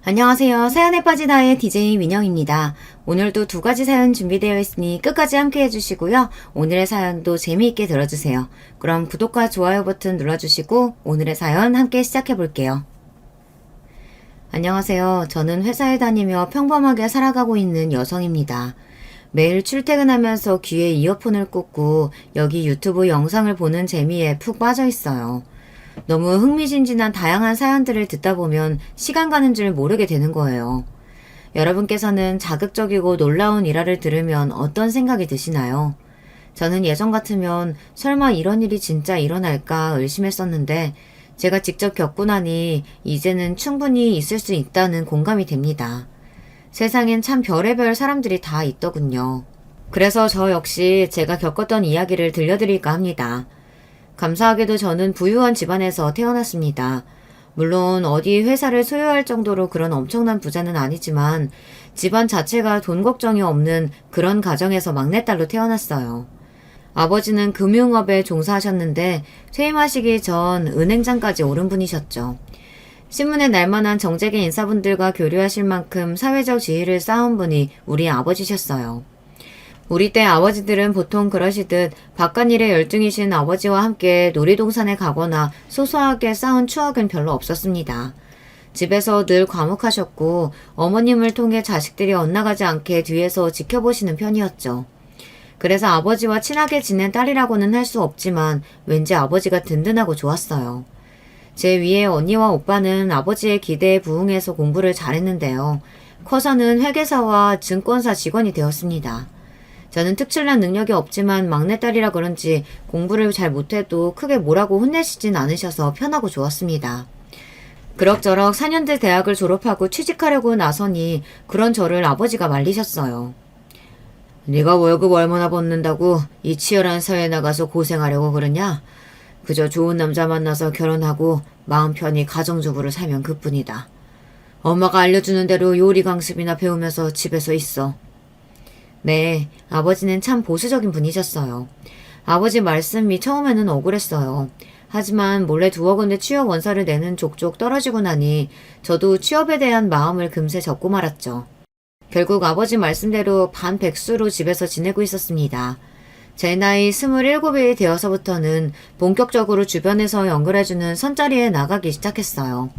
안녕하세요. 사연에 빠진 아이의 DJ 민영입니다. 오늘도 두 가지 사연 준비되어 있으니 끝까지 함께 해주시고요. 오늘의 사연도 재미있게 들어주세요. 그럼 구독과 좋아요 버튼 눌러주시고 오늘의 사연 함께 시작해볼게요. 안녕하세요. 저는 회사에 다니며 평범하게 살아가고 있는 여성입니다. 매일 출퇴근하면서 귀에 이어폰을 꽂고 여기 유튜브 영상을 보는 재미에 푹 빠져 있어요. 너무 흥미진진한 다양한 사연들을 듣다 보면 시간 가는 줄 모르게 되는 거예요. 여러분께서는 자극적이고 놀라운 일화를 들으면 어떤 생각이 드시나요? 저는 예전 같으면 설마 이런 일이 진짜 일어날까 의심했었는데 제가 직접 겪고 나니 이제는 충분히 있을 수 있다는 공감이 됩니다. 세상엔 참 별의별 사람들이 다 있더군요. 그래서 저 역시 제가 겪었던 이야기를 들려드릴까 합니다. 감사하게도 저는 부유한 집안에서 태어났습니다. 물론 어디 회사를 소유할 정도로 그런 엄청난 부자는 아니지만 집안 자체가 돈 걱정이 없는 그런 가정에서 막내딸로 태어났어요. 아버지는 금융업에 종사하셨는데 퇴임하시기 전 은행장까지 오른 분이셨죠. 신문에 날만한 정재계 인사분들과 교류하실 만큼 사회적 지위를 쌓은 분이 우리 아버지셨어요. 우리 때 아버지들은 보통 그러시듯 바깥일에 열중이신 아버지와 함께 놀이동산에 가거나 소소하게 쌓은 추억은 별로 없었습니다. 집에서 늘 과묵하셨고 어머님을 통해 자식들이 엇나가지 않게 뒤에서 지켜보시는 편이었죠. 그래서 아버지와 친하게 지낸 딸이라고는 할 수 없지만 왠지 아버지가 든든하고 좋았어요. 제 위에 언니와 오빠는 아버지의 기대에 부응해서 공부를 잘했는데요. 커서는 회계사와 증권사 직원이 되었습니다. 저는 특출난 능력이 없지만 막내딸이라 그런지 공부를 잘 못해도 크게 뭐라고 혼내시진 않으셔서 편하고 좋았습니다. 그럭저럭 4년제 대학을 졸업하고 취직하려고 나서니 그런 저를 아버지가 말리셨어요. 네가 월급 얼마나 받는다고 이 치열한 사회에 나가서 고생하려고 그러냐? 그저 좋은 남자 만나서 결혼하고 마음 편히 가정주부를 살면 그뿐이다. 엄마가 알려주는 대로 요리 강습이나 배우면서 집에서 있어. 네, 아버지는 참 보수적인 분이셨어요. 아버지 말씀이 처음에는 억울했어요. 하지만 몰래 2억 원의 취업 원서를 내는 족족 떨어지고 나니 저도 취업에 대한 마음을 금세 접고 말았죠. 결국 아버지 말씀대로 반백수로 집에서 지내고 있었습니다. 제 나이 27이 되어서부터는 본격적으로 주변에서 연결해주는 선자리에 나가기 시작했어요.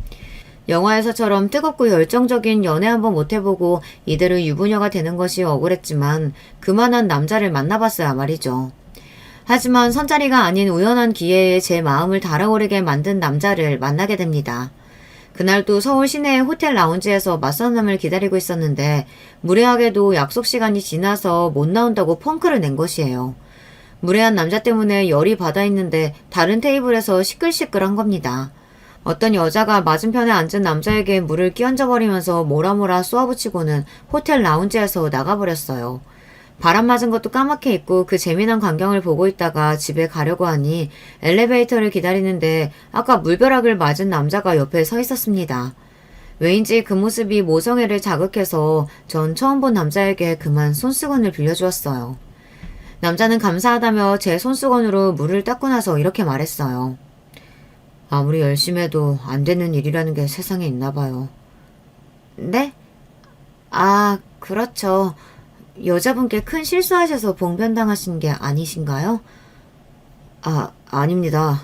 영화에서처럼 뜨겁고 열정적인 연애 한번 못해보고 이대로 유부녀가 되는 것이 억울했지만 그만한 남자를 만나봤어야 말이죠. 하지만 선자리가 아닌 우연한 기회에 제 마음을 달아오르게 만든 남자를 만나게 됩니다. 그날도 서울 시내의 호텔 라운지에서 맞선남을 기다리고 있었는데 무례하게도 약속 시간이 지나서 못 나온다고 펑크를 낸 것이에요. 무례한 남자 때문에 열이 받아 있는데 다른 테이블에서 시끌시끌한 겁니다. 어떤 여자가 맞은편에 앉은 남자에게 물을 끼얹어버리면서 뭐라 쏘아붙이고는 호텔 라운지에서 나가버렸어요. 바람 맞은 것도 까맣게 잊고 그 재미난 광경을 보고 있다가 집에 가려고 하니 엘리베이터를 기다리는데 아까 물벼락을 맞은 남자가 옆에 서 있었습니다. 왜인지 그 모습이 모성애를 자극해서 전 처음 본 남자에게 그만 손수건을 빌려주었어요. 남자는 감사하다며 제 손수건으로 물을 닦고 나서 이렇게 말했어요. 아무리 열심히 해도 안 되는 일이라는 게 세상에 있나 봐요. 네? 아, 그렇죠. 여자분께 큰 실수하셔서 봉변당하신 게 아니신가요? 아, 아닙니다.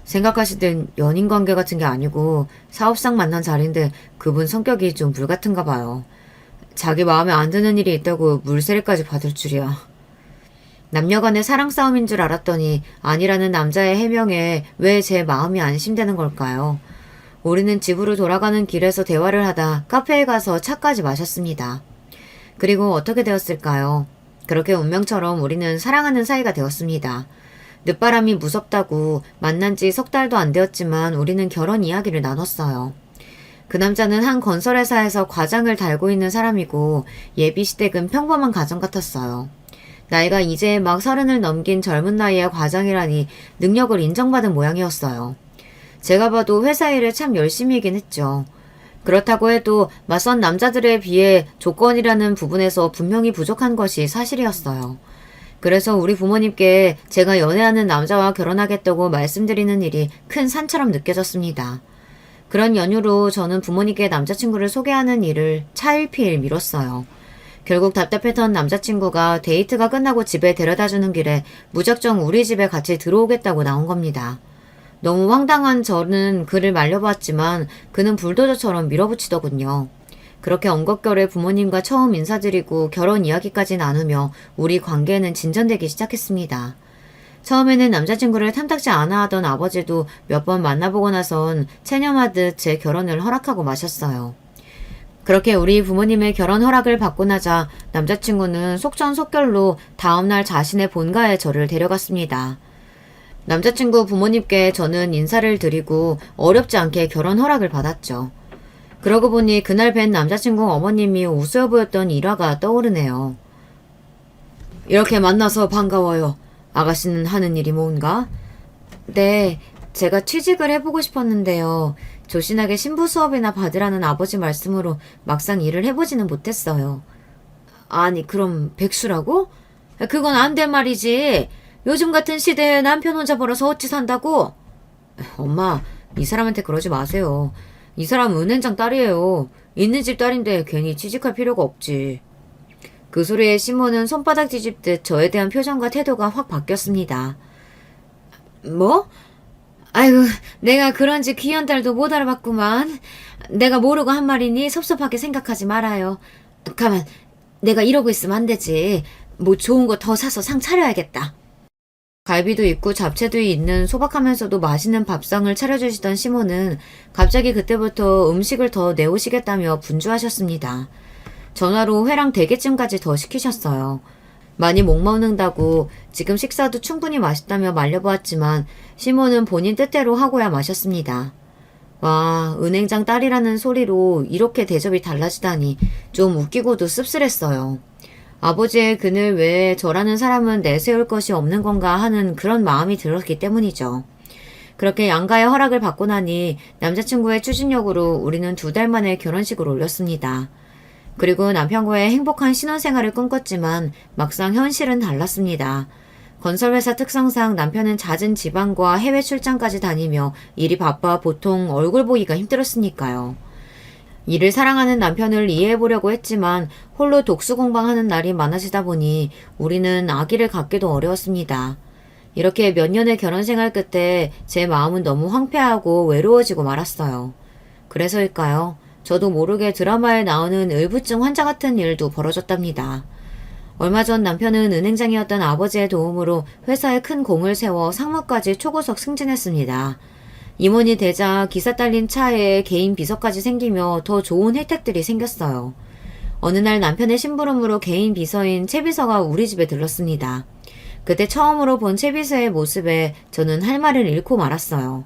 생각하시던 연인관계 같은 게 아니고 사업상 만난 자리인데 그분 성격이 좀 불같은가 봐요. 자기 마음에 안 드는 일이 있다고 물세례까지 받을 줄이야. 남녀간의 사랑 싸움인 줄 알았더니 아니라는 남자의 해명에 왜 제 마음이 안심되는 걸까요? 우리는 집으로 돌아가는 길에서 대화를 하다 카페에 가서 차까지 마셨습니다. 그리고 어떻게 되었을까요? 그렇게 운명처럼 우리는 사랑하는 사이가 되었습니다. 늦바람이 무섭다고 만난 지 3달도 안 되었지만 우리는 결혼 이야기를 나눴어요. 그 남자는 한 건설회사에서 과장을 달고 있는 사람이고 예비시댁은 평범한 가정 같았어요. 나이가 이제 막 30을 넘긴 젊은 나이에 과장이라니 능력을 인정받은 모양이었어요. 제가 봐도 회사 일을 참 열심히이긴 했죠. 그렇다고 해도 맞선 남자들에 비해 조건이라는 부분에서 분명히 부족한 것이 사실이었어요. 그래서 우리 부모님께 제가 연애하는 남자와 결혼하겠다고 말씀드리는 일이 큰 산처럼 느껴졌습니다. 그런 연유로 저는 부모님께 남자친구를 소개하는 일을 차일피일 미뤘어요. 결국 답답했던 남자친구가 데이트가 끝나고 집에 데려다주는 길에 무작정 우리 집에 같이 들어오겠다고 나온 겁니다. 너무 황당한 저는 그를 말려봤지만 그는 불도저처럼 밀어붙이더군요. 그렇게 엉겁결에 부모님과 처음 인사드리고 결혼 이야기까지 나누며 우리 관계는 진전되기 시작했습니다. 처음에는 남자친구를 탐탁지 않아 하던 아버지도 몇 번 만나보고 나선 체념하듯 제 결혼을 허락하고 마셨어요. 그렇게 우리 부모님의 결혼 허락을 받고 나자 남자친구는 속전속결로 다음날 자신의 본가에 저를 데려갔습니다. 남자친구 부모님께 저는 인사를 드리고 어렵지 않게 결혼 허락을 받았죠. 그러고 보니 그날 뵌 남자친구 어머님이 우스워 보였던 일화가 떠오르네요. 이렇게 만나서 반가워요. 아가씨는 하는 일이 뭔가? 네, 제가 취직을 해보고 싶었는데요. 조신하게 신부 수업이나 받으라는 아버지 말씀으로 막상 일을 해보지는 못했어요. 아니, 그럼 백수라고? 그건 안 된 말이지. 요즘 같은 시대에 남편 혼자 벌어서 어찌 산다고? 엄마, 이 사람한테 그러지 마세요. 이 사람 은행장 딸이에요. 있는 집 딸인데 괜히 취직할 필요가 없지. 그 소리에 시모는 손바닥 뒤집듯 저에 대한 표정과 태도가 확 바뀌었습니다. 뭐? 아이고, 내가 그런지 귀한 딸도 못 알아봤구만. 내가 모르고 한 말이니 섭섭하게 생각하지 말아요. 가만, 내가 이러고 있으면 안 되지. 뭐 좋은 거 더 사서 상 차려야겠다. 갈비도 있고 잡채도 있는 소박하면서도 맛있는 밥상을 차려주시던 시모는 갑자기 그때부터 음식을 더 내오시겠다며 분주하셨습니다. 전화로 회랑 대게찜까지 더 시키셨어요. 많이 못 먹는다고 지금 식사도 충분히 맛있다며 말려보았지만 시모는 본인 뜻대로 하고야 마셨습니다. 와, 은행장 딸이라는 소리로 이렇게 대접이 달라지다니 좀 웃기고도 씁쓸했어요. 아버지의 그늘 외에 저라는 사람은 내세울 것이 없는 건가 하는 그런 마음이 들었기 때문이죠. 그렇게 양가의 허락을 받고 나니 남자친구의 추진력으로 우리는 2달 만에 결혼식을 올렸습니다. 그리고 남편과의 행복한 신혼생활을 꿈꿨지만 막상 현실은 달랐습니다. 건설회사 특성상 남편은 잦은 지방과 해외 출장까지 다니며 일이 바빠 보통 얼굴 보기가 힘들었으니까요. 일을 사랑하는 남편을 이해해보려고 했지만 홀로 독수공방하는 날이 많아지다 보니 우리는 아기를 갖기도 어려웠습니다. 이렇게 몇 년의 결혼생활 끝에 제 마음은 너무 황폐하고 외로워지고 말았어요. 그래서일까요? 저도 모르게 드라마에 나오는 의부증 환자 같은 일도 벌어졌답니다. 얼마 전 남편은 은행장이었던 아버지의 도움으로 회사에 큰 공을 세워 상무까지 초고속 승진했습니다. 임원이 되자 기사 딸린 차에 개인 비서까지 생기며 더 좋은 혜택들이 생겼어요. 어느 날 남편의 심부름으로 개인 비서인 최 비서가 우리 집에 들렀습니다. 그때 처음으로 본 최 비서의 모습에 저는 할 말을 잃고 말았어요.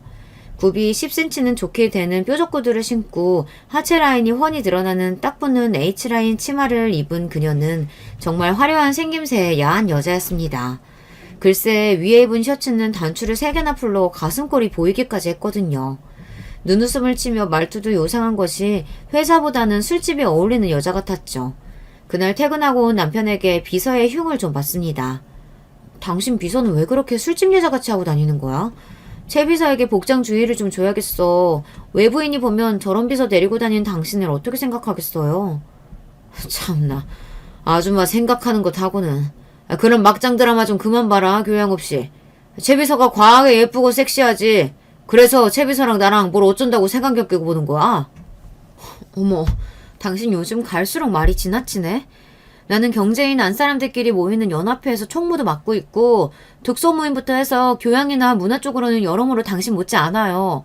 굽이 10cm는 좋게 되는 뾰족 구두를 신고 하체 라인이 훤히 드러나는 딱 붙는 H라인 치마를 입은 그녀는 정말 화려한 생김새의 야한 여자였습니다. 글쎄 위에 입은 셔츠는 단추를 3개나 풀러 가슴골이 보이기까지 했거든요. 눈웃음을 치며 말투도 요상한 것이 회사보다는 술집에 어울리는 여자 같았죠. 그날 퇴근하고 온 남편에게 비서의 흉을 좀 봤습니다. 당신 비서는 왜 그렇게 술집 여자같이 하고 다니는 거야? 최 비서에게 복장 주의를 좀 줘야겠어. 외부인이 보면 저런 비서 데리고 다니는 당신을 어떻게 생각하겠어요? 참나, 아줌마 생각하는 것 하고는. 그런 막장 드라마 좀 그만 봐라, 교양 없이. 최 비서가 과하게 예쁘고 섹시하지. 그래서 최 비서랑 나랑 뭘 어쩐다고 색안경 끼고 보는 거야? 어머, 당신 요즘 갈수록 말이 지나치네? 나는 경제인 안사람들끼리 모이는 연합회에서 총무도 맡고 있고 독서 모임부터 해서 교양이나 문화 쪽으로는 여러모로 당신 못지 않아요.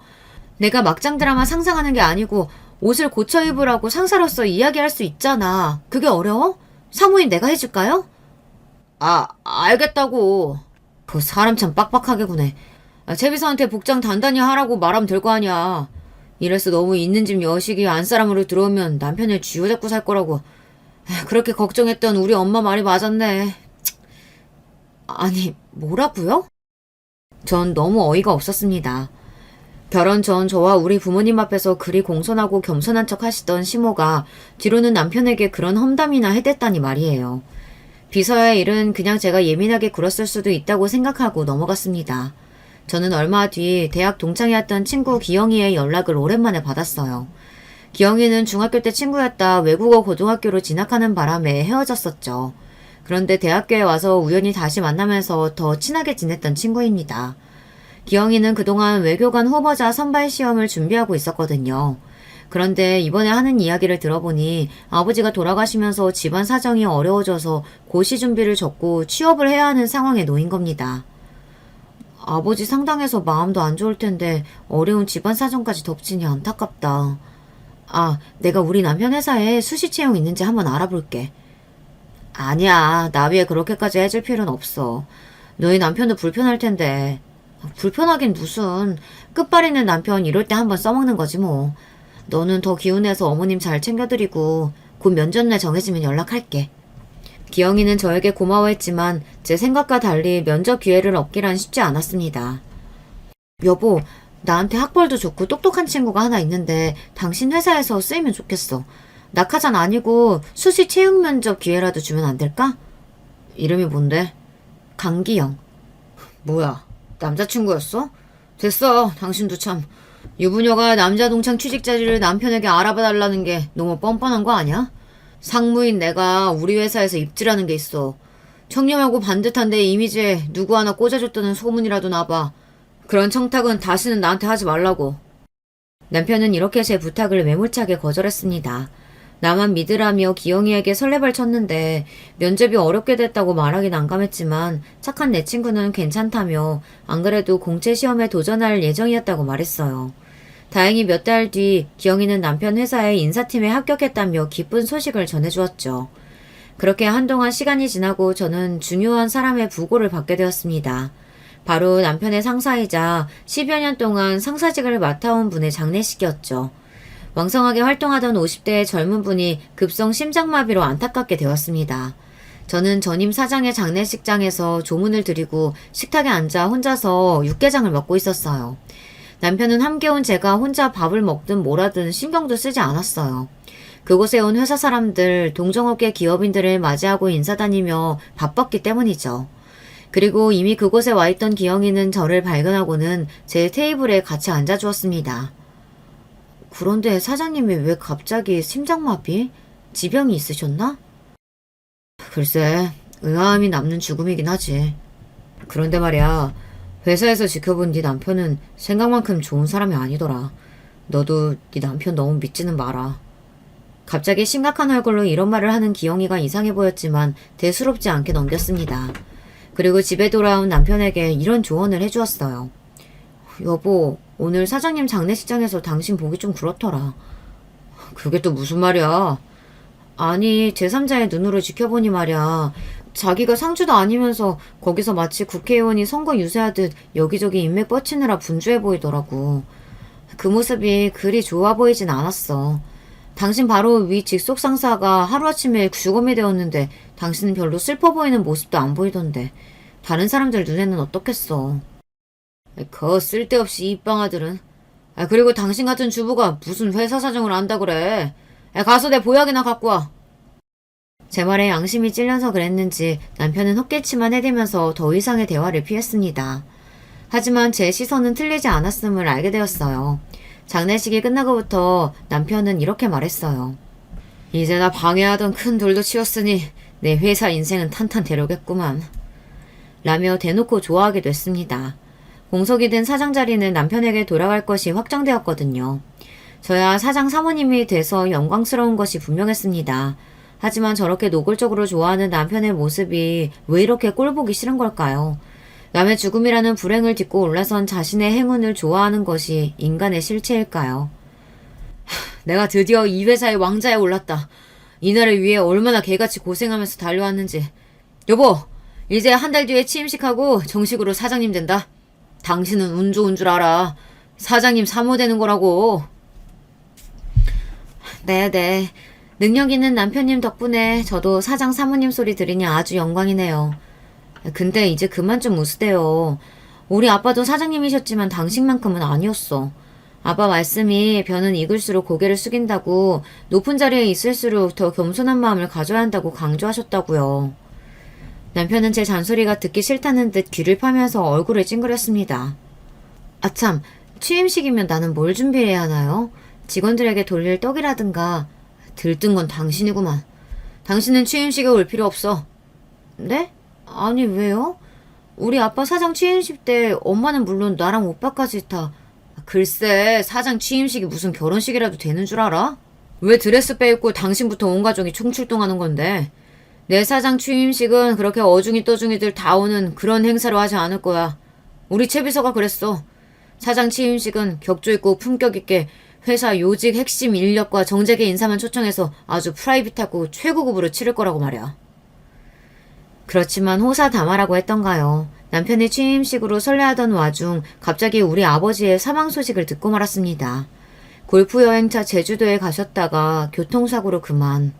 내가 막장 드라마 상상하는 게 아니고 옷을 고쳐 입으라고 상사로서 이야기할 수 있잖아. 그게 어려워? 사무인 내가 해줄까요? 알겠다고. 그 사람 참 빡빡하게 구네. 최 비서한테 복장 단단히 하라고 말하면 될 거 아니야. 이래서 너무 있는 집 여식이 안사람으로 들어오면 남편을 쥐어잡고 살 거라고. 그렇게 걱정했던 우리 엄마 말이 맞았네. 아니, 뭐라고요? 전 너무 어이가 없었습니다. 결혼 전 저와 우리 부모님 앞에서 그리 공손하고 겸손한 척 하시던 시모가 뒤로는 남편에게 그런 험담이나 해댔다니 말이에요. 비서의 일은 그냥 제가 예민하게 굴었을 수도 있다고 생각하고 넘어갔습니다. 저는 얼마 뒤 대학 동창이었던 친구 기영이의 연락을 오랜만에 받았어요. 기영이는 중학교 때 친구였다 외국어 고등학교로 진학하는 바람에 헤어졌었죠. 그런데 대학교에 와서 우연히 다시 만나면서 더 친하게 지냈던 친구입니다. 기영이는 그동안 외교관 후보자 선발 시험을 준비하고 있었거든요. 그런데 이번에 하는 이야기를 들어보니 아버지가 돌아가시면서 집안 사정이 어려워져서 고시 준비를 접고 취업을 해야 하는 상황에 놓인 겁니다. 아버지 상당해서 마음도 안 좋을 텐데 어려운 집안 사정까지 덮치니 안타깝다. 아, 내가 우리 남편 회사에 수시 채용 있는지 한번 알아볼게. 아니야, 나위에 그렇게까지 해줄 필요는 없어. 너희 남편도 불편할 텐데. 불편하긴 무슨. 끝발 있는 남편 이럴 때 한번 써먹는 거지 뭐. 너는 더 기운내서 어머님 잘 챙겨드리고 곧 면접날 정해지면 연락할게. 기영이는 저에게 고마워했지만 제 생각과 달리 면접 기회를 얻기란 쉽지 않았습니다. 여보, 나한테 학벌도 좋고 똑똑한 친구가 하나 있는데 당신 회사에서 쓰이면 좋겠어. 낙하산 아니고 수시 채용 면접 기회라도 주면 안 될까? 이름이 뭔데? 강기영. 뭐야, 남자친구였어? 됐어, 당신도 참. 유부녀가 남자 동창 취직 자리를 남편에게 알아봐달라는 게 너무 뻔뻔한 거 아니야? 상무인 내가 우리 회사에서 입지라는 게 있어. 청렴하고 반듯한 내 이미지에 누구 하나 꽂아줬다는 소문이라도 나봐. 그런 청탁은 다시는 나한테 하지 말라고. 남편은 이렇게 제 부탁을 매몰차게 거절했습니다. 나만 믿으라며 기영이에게 설레발 쳤는데 면접이 어렵게 됐다고 말하기 난감했지만 착한 내 친구는 괜찮다며 안 그래도 공채 시험에 도전할 예정이었다고 말했어요. 다행히 몇 달 뒤 기영이는 남편 회사의 인사팀에 합격했다며 기쁜 소식을 전해주었죠. 그렇게 한동안 시간이 지나고 저는 중요한 사람의 부고를 받게 되었습니다. 바로 남편의 상사이자 10여 년 동안 상사직을 맡아온 분의 장례식이었죠. 왕성하게 활동하던 50대의 젊은 분이 급성 심장마비로 안타깝게 되었습니다. 저는 전임 사장의 장례식장에서 조문을 드리고 식탁에 앉아 혼자서 육개장을 먹고 있었어요. 남편은 함께 온 제가 혼자 밥을 먹든 뭐라든 신경도 쓰지 않았어요. 그곳에 온 회사 사람들, 동종업계 기업인들을 맞이하고 인사다니며 바빴기 때문이죠. 그리고 이미 그곳에 와 있던 기영이는 저를 발견하고는 제 테이블에 같이 앉아주었습니다. 그런데 사장님이 왜 갑자기 심장마비? 지병이 있으셨나? 글쎄, 의아함이 남는 죽음이긴 하지. 그런데 말이야, 회사에서 지켜본 네 남편은 생각만큼 좋은 사람이 아니더라. 너도 네 남편 너무 믿지는 마라. 갑자기 심각한 얼굴로 이런 말을 하는 기영이가 이상해 보였지만 대수롭지 않게 넘겼습니다. 그리고 집에 돌아온 남편에게 이런 조언을 해주었어요. 여보, 오늘 사장님 장례식장에서 당신 보기 좀 그렇더라. 그게 또 무슨 말이야? 아니, 제3자의 눈으로 지켜보니 말이야. 자기가 상주도 아니면서 거기서 마치 국회의원이 선거 유세하듯 여기저기 인맥 뻗치느라 분주해 보이더라고. 그 모습이 그리 좋아 보이진 않았어. 당신 바로 위 직속 상사가 하루아침에 죽음이 되었는데 당신은 별로 슬퍼 보이는 모습도 안 보이던데 다른 사람들 눈에는 어떻겠어. 그 쓸데없이 입방아들은. 그리고 당신 같은 주부가 무슨 회사 사정을 안다 그래. 가서 내 보약이나 갖고 와. 제 말에 양심이 찔려서 그랬는지 남편은 헛기침만 해대면서 더 이상의 대화를 피했습니다. 하지만 제 시선은 틀리지 않았음을 알게 되었어요. 장례식이 끝나고부터 남편은 이렇게 말했어요. 이제 나 방해하던 큰 돌도 치웠으니 내 회사 인생은 탄탄대로겠구만. 라며 대놓고 좋아하게 됐습니다. 공석이 된 사장 자리는 남편에게 돌아갈 것이 확정되었거든요. 저야 사장 사모님이 돼서 영광스러운 것이 분명했습니다. 하지만 저렇게 노골적으로 좋아하는 남편의 모습이 왜 이렇게 꼴보기 싫은 걸까요? 남의 죽음이라는 불행을 딛고 올라선 자신의 행운을 좋아하는 것이 인간의 실체일까요? 내가 드디어 이 회사의 왕자에 올랐다. 이날을 위해 얼마나 개같이 고생하면서 달려왔는지. 여보, 이제 한 달 뒤에 취임식하고 정식으로 사장님 된다. 당신은 운 좋은 줄 알아. 사장님 사모 되는 거라고. 네네. 능력 있는 남편님 덕분에 저도 사장 사모님 소리 들으니 아주 영광이네요. 근데 이제 그만 좀 웃으세요. 우리 아빠도 사장님이셨지만 당신만큼은 아니었어. 아빠 말씀이 벼는 익을수록 고개를 숙인다고 높은 자리에 있을수록 더 겸손한 마음을 가져야 한다고 강조하셨다고요. 남편은 제 잔소리가 듣기 싫다는 듯 귀를 파면서 얼굴을 찡그렸습니다. 아참, 취임식이면 나는 뭘 준비해야 하나요? 직원들에게 돌릴 떡이라든가. 들뜬 건 당신이구만. 당신은 취임식에 올 필요 없어. 네? 아니, 왜요? 우리 아빠 사장 취임식 때 엄마는 물론 나랑 오빠까지 다. 글쎄, 사장 취임식이 무슨 결혼식이라도 되는 줄 알아? 왜 드레스 빼입고 당신부터 온 가족이 총출동하는 건데? 내 사장 취임식은 그렇게 어중이 떠중이들 다 오는 그런 행사로 하지 않을 거야. 우리 채비서가 그랬어. 사장 취임식은 격조 있고 품격 있게 회사 요직 핵심 인력과 정재계 인사만 초청해서 아주 프라이빗하고 최고급으로 치를 거라고 말이야. 그렇지만 호사다마라고 했던가요. 남편의 취임식으로 설레하던 와중 갑자기 우리 아버지의 사망 소식을 듣고 말았습니다. 골프 여행차 제주도에 가셨다가 교통사고로 그만.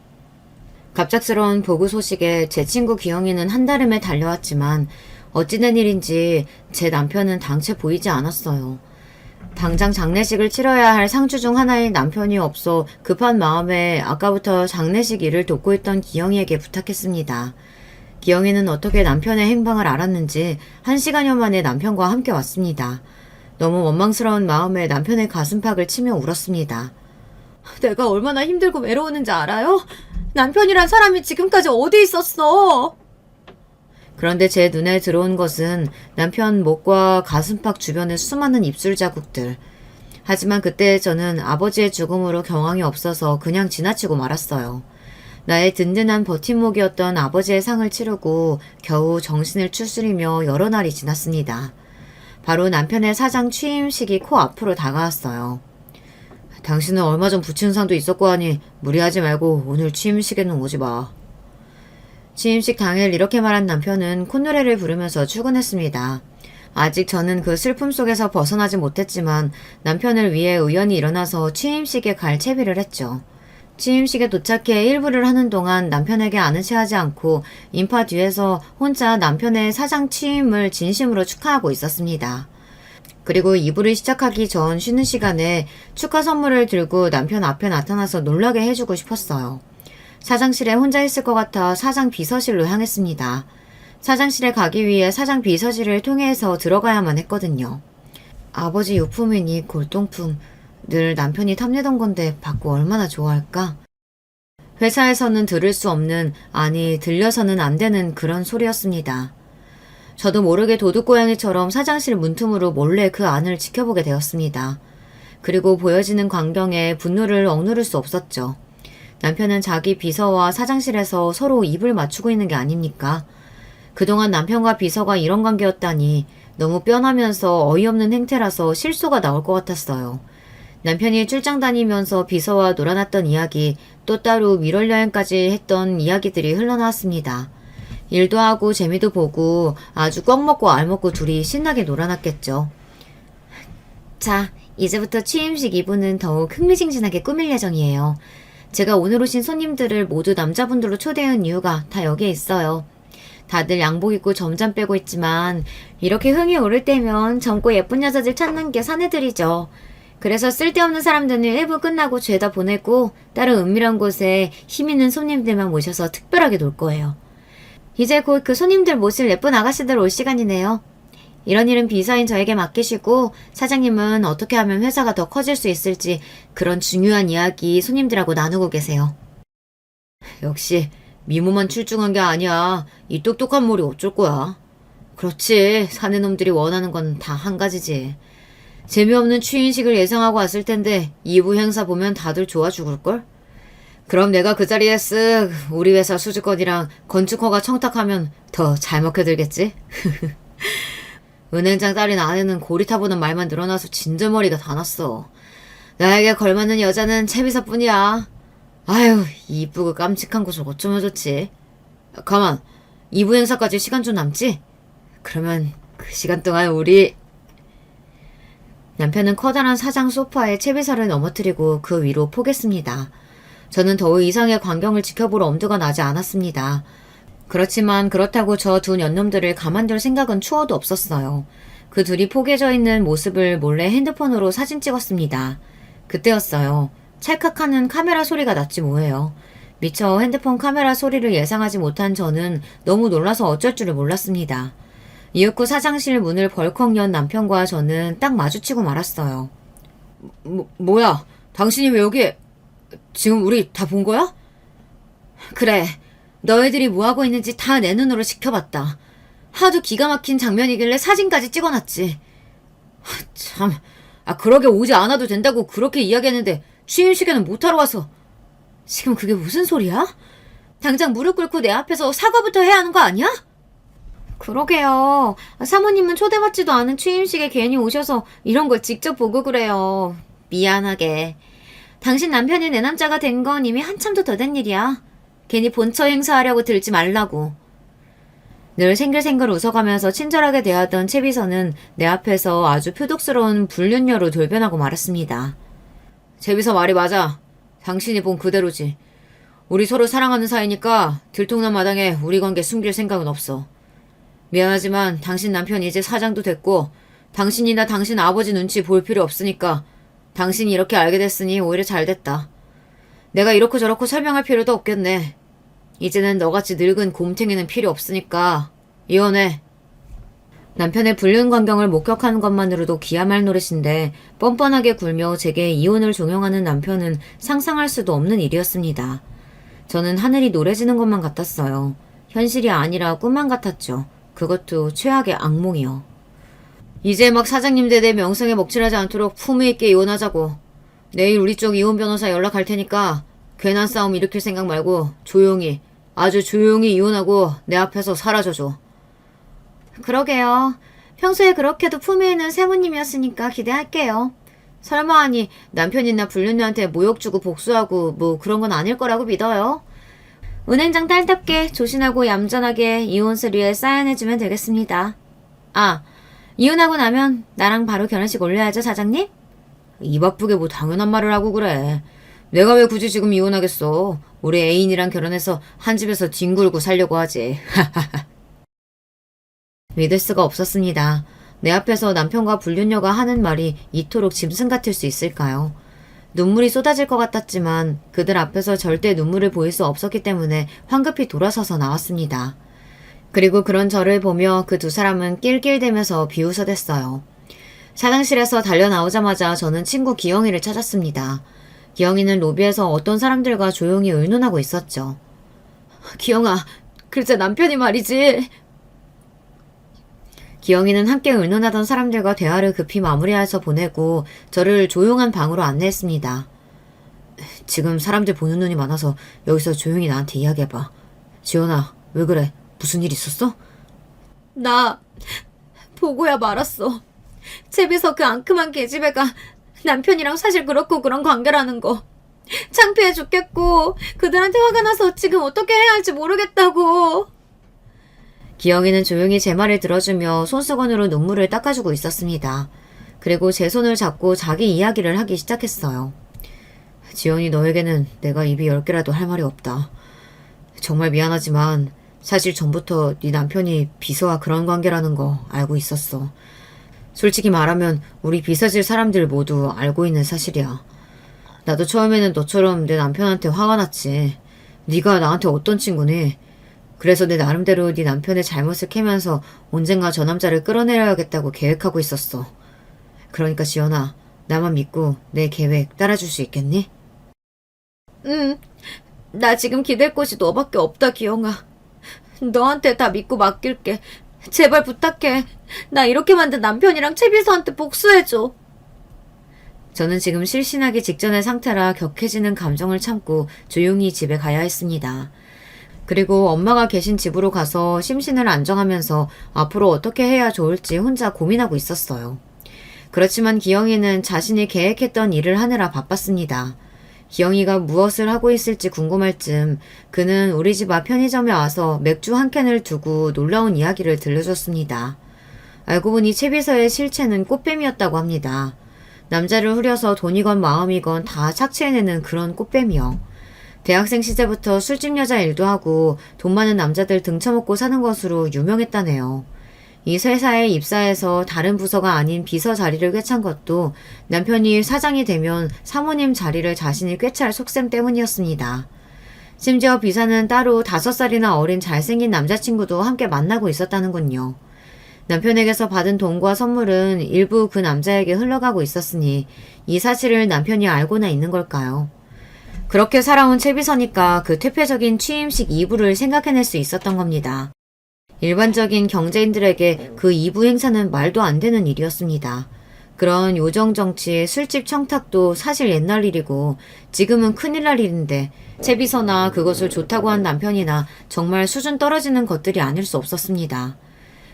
갑작스러운 보고 소식에 제 친구 기영이는 한달음에 달려왔지만 어찌된 일인지 제 남편은 당최 보이지 않았어요. 당장 장례식을 치러야 할 상주 중 하나인 남편이 없어 급한 마음에 아까부터 장례식 일을 돕고 있던 기영이에게 부탁했습니다. 기영이는 어떻게 남편의 행방을 알았는지 1시간여 만에 남편과 함께 왔습니다. 너무 원망스러운 마음에 남편의 가슴팍을 치며 울었습니다. 내가 얼마나 힘들고 외로웠는지 알아요? 남편이란 사람이 지금까지 어디 있었어? 그런데 제 눈에 들어온 것은 남편 목과 가슴팍 주변의 수많은 입술 자국들. 하지만 그때 저는 아버지의 죽음으로 경황이 없어서 그냥 지나치고 말았어요. 나의 든든한 버팀목이었던 아버지의 상을 치르고 겨우 정신을 추스리며 여러 날이 지났습니다. 바로 남편의 사장 취임식이 코앞으로 다가왔어요. 당신은 얼마 전 부친 상도 있었고 하니 무리하지 말고 오늘 취임식에는 오지 마. 취임식 당일 이렇게 말한 남편은 콧노래를 부르면서 출근했습니다. 아직 저는 그 슬픔 속에서 벗어나지 못했지만 남편을 위해 의연히 일어나서 취임식에 갈 채비를 했죠. 취임식에 도착해 일부를 하는 동안 남편에게 아는 체하지 않고 인파 뒤에서 혼자 남편의 사장 취임을 진심으로 축하하고 있었습니다. 그리고 이부를 시작하기 전 쉬는 시간에 축하 선물을 들고 남편 앞에 나타나서 놀라게 해주고 싶었어요. 사장실에 혼자 있을 것 같아 사장 비서실로 향했습니다. 사장실에 가기 위해 사장 비서실을 통해서 들어가야만 했거든요. 아버지 유품이니 골동품. 늘 남편이 탐내던 건데 받고 얼마나 좋아할까? 회사에서는 들을 수 없는, 아니 들려서는 안 되는 그런 소리였습니다. 저도 모르게 도둑고양이처럼 사장실 문틈으로 몰래 그 안을 지켜보게 되었습니다. 그리고 보여지는 광경에 분노를 억누를 수 없었죠. 남편은 자기 비서와 사장실에서 서로 입을 맞추고 있는 게 아닙니까? 그동안 남편과 비서가 이런 관계였다니 너무 뼈나면서 어이없는 행태라서 실소가 나올 것 같았어요. 남편이 출장 다니면서 비서와 놀아났던 이야기, 또 따로 밀월 여행까지 했던 이야기들이 흘러나왔습니다. 일도 하고 재미도 보고 아주 꽉 먹고 알 먹고 둘이 신나게 놀아났겠죠. 자, 이제부터 취임식 이브는 더욱 흥미진진하게 꾸밀 예정이에요. 제가 오늘 오신 손님들을 모두 남자분들로 초대한 이유가 다 여기에 있어요. 다들 양복 입고 점점 빼고 있지만 이렇게 흥이 오를 때면 젊고 예쁜 여자들 찾는 게 사내들이죠. 그래서 쓸데없는 사람들은 1부 끝나고 죄다 보내고 다른 은밀한 곳에 힘 있는 손님들만 모셔서 특별하게 놀 거예요. 이제 곧 그 손님들 모실 예쁜 아가씨들 올 시간이네요. 이런 일은 비서인 저에게 맡기시고 사장님은 어떻게 하면 회사가 더 커질 수 있을지 그런 중요한 이야기 손님들하고 나누고 계세요. 역시 미모만 출중한 게 아니야. 이 똑똑한 머리 어쩔 거야. 그렇지. 사내놈들이 원하는 건 다 한 가지지. 재미없는 취임식을 예상하고 왔을 텐데 2부 행사 보면 다들 좋아 죽을걸? 그럼 내가 그 자리에 쓱 우리 회사 수주건이랑 건축허가 청탁하면 더 잘 먹혀들겠지? 은행장 딸인 아내는 고리타보는 말만 늘어나서 진절머리가 다 났어. 나에게 걸맞는 여자는 채비사뿐이야. 아유, 이쁘고 깜찍한 곳을 어쩌면 좋지. 가만, 2부 행사까지 시간 좀 남지? 그러면 그 시간 동안 우리... 남편은 커다란 사장 소파에 채비사를 넘어뜨리고 그 위로 포겠습니다. 저는 더 이상의 광경을 지켜볼 엄두가 나지 않았습니다. 그렇지만 그렇다고 저 두 년놈들을 가만둘 생각은 추워도 없었어요. 그 둘이 포개져 있는 모습을 몰래 핸드폰으로 사진 찍었습니다. 그때였어요. 찰칵하는 카메라 소리가 났지 뭐예요. 미처 핸드폰 카메라 소리를 예상하지 못한 저는 너무 놀라서 어쩔 줄을 몰랐습니다. 이윽고 사장실 문을 벌컥 연 남편과 저는 딱 마주치고 말았어요. 뭐야? 당신이 왜 여기... 지금 우리 다 본 거야? 그래. 너희들이 뭐하고 있는지 다 내 눈으로 지켜봤다. 하도 기가 막힌 장면이길래 사진까지 찍어놨지. 참, 그러게 오지 않아도 된다고 그렇게 이야기했는데 취임식에는 못하러 와서. 지금 그게 무슨 소리야? 당장 무릎 꿇고 내 앞에서 사과부터 해야 하는 거 아니야? 그러게요. 사모님은 초대받지도 않은 취임식에 괜히 오셔서 이런 걸 직접 보고 그래요. 미안하게. 당신 남편이 내 남자가 된 건 이미 한참도 더 된 일이야. 괜히 본처 행사하려고 들지 말라고. 늘 생글생글 웃어가면서 친절하게 대하던 채 비서는 내 앞에서 아주 표독스러운 불륜녀로 돌변하고 말았습니다. 채 비서 말이 맞아. 당신이 본 그대로지. 우리 서로 사랑하는 사이니까 들통난 마당에 우리 관계 숨길 생각은 없어. 미안하지만 당신 남편이 이제 사장도 됐고 당신이나 당신 아버지 눈치 볼 필요 없으니까 당신이 이렇게 알게 됐으니 오히려 잘 됐다. 내가 이렇고 저렇고 설명할 필요도 없겠네. 이제는 너같이 늙은 곰탱이는 필요 없으니까 이혼해. 남편의 불륜 광경을 목격하는 것만으로도 기야말 노릇인데 뻔뻔하게 굴며 제게 이혼을 종용하는 남편은 상상할 수도 없는 일이었습니다. 저는 하늘이 노래지는 것만 같았어요. 현실이 아니라 꿈만 같았죠. 그것도 최악의 악몽이요. 이제 막 사장님 대대 명성에 먹칠하지 않도록 품위 있게 이혼하자고. 내일 우리 쪽 이혼 변호사 연락할 테니까 괜한 싸움 일으킬 생각 말고 조용히, 아주 조용히 이혼하고 내 앞에서 사라져줘. 그러게요. 평소에 그렇게도 품위 있는 세무님이었으니까 기대할게요. 설마 하니 남편이나 불륜녀한테 모욕 주고 복수하고 뭐 그런 건 아닐 거라고 믿어요. 은행장 딸답게 조신하고 얌전하게 이혼 서류에 사인해주면 되겠습니다. 이혼하고 나면 나랑 바로 결혼식 올려야죠, 사장님? 입 아프게 뭐 당연한 말을 하고 그래. 내가 왜 굳이 지금 이혼하겠어. 우리 애인이랑 결혼해서 한 집에서 뒹굴고 살려고 하지. 믿을 수가 없었습니다. 내 앞에서 남편과 불륜녀가 하는 말이 이토록 짐승 같을 수 있을까요? 눈물이 쏟아질 것 같았지만 그들 앞에서 절대 눈물을 보일 수 없었기 때문에 황급히 돌아서서 나왔습니다. 그리고 그런 저를 보며 그 두 사람은 낄낄대면서 비웃어댔어요. 사장실에서 달려나오자마자 저는 친구 기영이를 찾았습니다. 기영이는 로비에서 어떤 사람들과 조용히 의논하고 있었죠. 기영아, 글쎄 남편이 말이지. 기영이는 함께 의논하던 사람들과 대화를 급히 마무리해서 보내고 저를 조용한 방으로 안내했습니다. 지금 사람들 보는 눈이 많아서 여기서 조용히 나한테 이야기해봐. 지연아, 왜 그래? 무슨 일 있었어? 나 보고야 말았어. 집에서 그 앙큼한 계집애가 남편이랑 사실 그렇고 그런 관계라는 거. 창피해 죽겠고 그들한테 화가 나서 지금 어떻게 해야 할지 모르겠다고. 기영이는 조용히 제 말을 들어주며 손수건으로 눈물을 닦아주고 있었습니다. 그리고 제 손을 잡고 자기 이야기를 하기 시작했어요. 지연이, 너에게는 내가 입이 10개라도 할 말이 없다. 정말 미안하지만 사실 전부터 네 남편이 비서와 그런 관계라는 거 알고 있었어. 솔직히 말하면 우리 비서실 사람들 모두 알고 있는 사실이야. 나도 처음에는 너처럼 내 남편한테 화가 났지. 네가 나한테 어떤 친구니? 그래서 내 나름대로 네 남편의 잘못을 캐면서 언젠가 저 남자를 끌어내려야겠다고 계획하고 있었어. 그러니까 지연아, 나만 믿고 내 계획 따라줄 수 있겠니? 응. 나 지금 기댈 곳이 너밖에 없다, 기영아. 너한테 다 믿고 맡길게. 제발 부탁해. 나 이렇게 만든 남편이랑 최 비서한테 복수해줘. 저는 지금 실신하기 직전의 상태라 격해지는 감정을 참고 조용히 집에 가야 했습니다. 그리고 엄마가 계신 집으로 가서 심신을 안정하면서 앞으로 어떻게 해야 좋을지 혼자 고민하고 있었어요. 그렇지만 기영이는 자신이 계획했던 일을 하느라 바빴습니다. 기영이가 무엇을 하고 있을지 궁금할 즈음 그는 우리 집 앞 편의점에 와서 맥주 한 캔을 두고 놀라운 이야기를 들려줬습니다. 알고 보니 최 비서의 실체는 꽃뱀이었다고 합니다. 남자를 후려서 돈이건 마음이건 다 착취해내는 그런 꽃뱀이요. 대학생 시절부터 술집 여자 일도 하고 돈 많은 남자들 등쳐먹고 사는 것으로 유명했다네요. 이 회사에 입사해서 다른 부서가 아닌 비서 자리를 꿰찬 것도 남편이 사장이 되면 사모님 자리를 자신이 꿰찰 속셈 때문이었습니다. 심지어 비서는 따로 5살이나 어린 잘생긴 남자친구도 함께 만나고 있었다는군요. 남편에게서 받은 돈과 선물은 일부 그 남자에게 흘러가고 있었으니 이 사실을 남편이 알고나 있는 걸까요? 그렇게 살아온 채비서니까 그 퇴폐적인 취임식 2부를 생각해낼 수 있었던 겁니다. 일반적인 경제인들에게 그 2부 행사는 말도 안 되는 일이었습니다. 그런 요정정치, 술집 청탁도 사실 옛날 일이고 지금은 큰일 날 일인데 채비서나 그것을 좋다고 한 남편이나 정말 수준 떨어지는 것들이 아닐 수 없었습니다.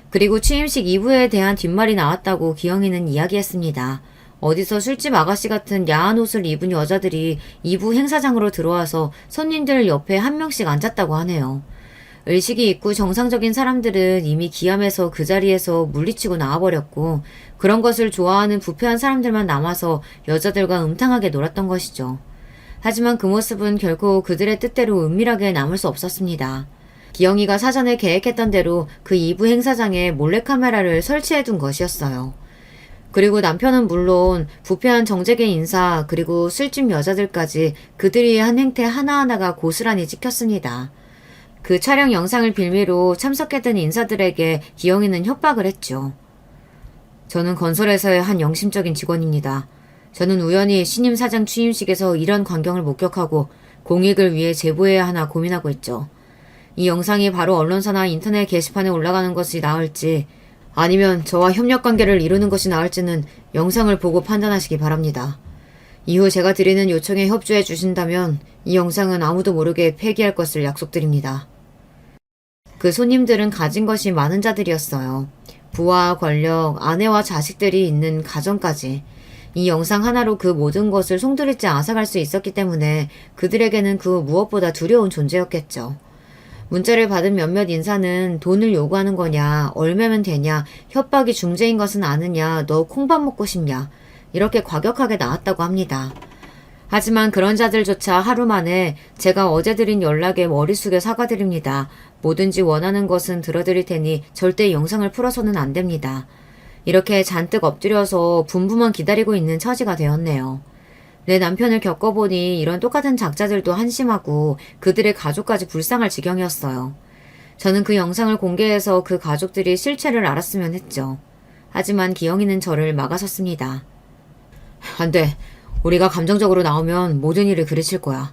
그리고 취임식 2부에 대한 뒷말이 나왔다고 기영이는 이야기했습니다. 어디서 술집 아가씨 같은 야한 옷을 입은 여자들이 2부 행사장으로 들어와서 손님들 옆에 한 명씩 앉았다고 하네요. 의식이 있고 정상적인 사람들은 이미 기암에서 그 자리에서 물리치고 나와버렸고 그런 것을 좋아하는 부패한 사람들만 남아서 여자들과 음탕하게 놀았던 것이죠. 하지만 그 모습은 결코 그들의 뜻대로 은밀하게 남을 수 없었습니다. 기영이가 사전에 계획했던 대로 그 2부 행사장에 몰래카메라를 설치해둔 것이었어요. 그리고 남편은 물론 부패한 정재계 인사 그리고 술집 여자들까지 그들이 한 행태 하나하나가 고스란히 찍혔습니다. 그 촬영 영상을 빌미로 참석했던 인사들에게 기영이는 협박을 했죠. 저는 건설회사의 한 영심적인 직원입니다. 저는 우연히 신임 사장 취임식에서 이런 광경을 목격하고 공익을 위해 제보해야 하나 고민하고 있죠. 이 영상이 바로 언론사나 인터넷 게시판에 올라가는 것이 나을지 아니면 저와 협력관계를 이루는 것이 나을지는 영상을 보고 판단하시기 바랍니다. 이후 제가 드리는 요청에 협조해 주신다면 이 영상은 아무도 모르게 폐기할 것을 약속드립니다. 그 손님들은 가진 것이 많은 자들이었어요. 부와 권력, 아내와 자식들이 있는 가정까지. 이 영상 하나로 그 모든 것을 송두리째 앗아갈 수 있었기 때문에 그들에게는 그 무엇보다 두려운 존재였겠죠. 문자를 받은 몇몇 인사는 돈을 요구하는 거냐, 얼마면 되냐, 협박이 중재인 것은 아느냐, 너 콩밥 먹고 싶냐, 이렇게 과격하게 나왔다고 합니다. 하지만 그런 자들조차 하루 만에 제가 어제 드린 연락에 머리 숙여 사과드립니다. 뭐든지 원하는 것은 들어드릴 테니 절대 영상을 풀어서는 안 됩니다. 이렇게 잔뜩 엎드려서 분부만 기다리고 있는 처지가 되었네요. 내 남편을 겪어보니 이런 똑같은 작자들도 한심하고 그들의 가족까지 불쌍할 지경이었어요. 저는 그 영상을 공개해서 그 가족들이 실체를 알았으면 했죠. 하지만 기영이는 저를 막아섰습니다. 안 돼. 우리가 감정적으로 나오면 모든 일을 그르칠 거야.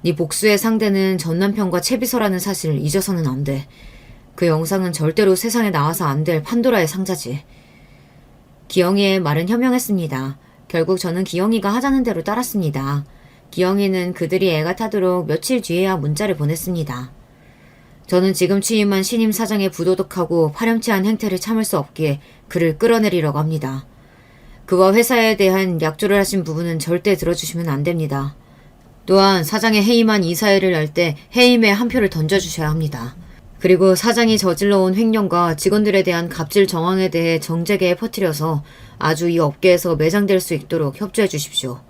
네 복수의 상대는 전 남편과 채비서라는 사실을 잊어서는 안 돼. 그 영상은 절대로 세상에 나와서 안 될 판도라의 상자지. 기영이의 말은 현명했습니다. 결국 저는 기영이가 하자는 대로 따랐습니다. 기영이는 그들이 애가 타도록 며칠 뒤에야 문자를 보냈습니다. 저는 지금 취임한 신임 사장의 부도덕하고 파렴치한 행태를 참을 수 없기에 그를 끌어내리려고 합니다. 그와 회사에 대한 약조를 하신 부분은 절대 들어주시면 안 됩니다. 또한 사장의 해임한 이사회를 열 때 해임에 한 표를 던져주셔야 합니다. 그리고 사장이 저질러온 횡령과 직원들에 대한 갑질 정황에 대해 정제계에 퍼뜨려서 아주 이 업계에서 매장될 수 있도록 협조해 주십시오.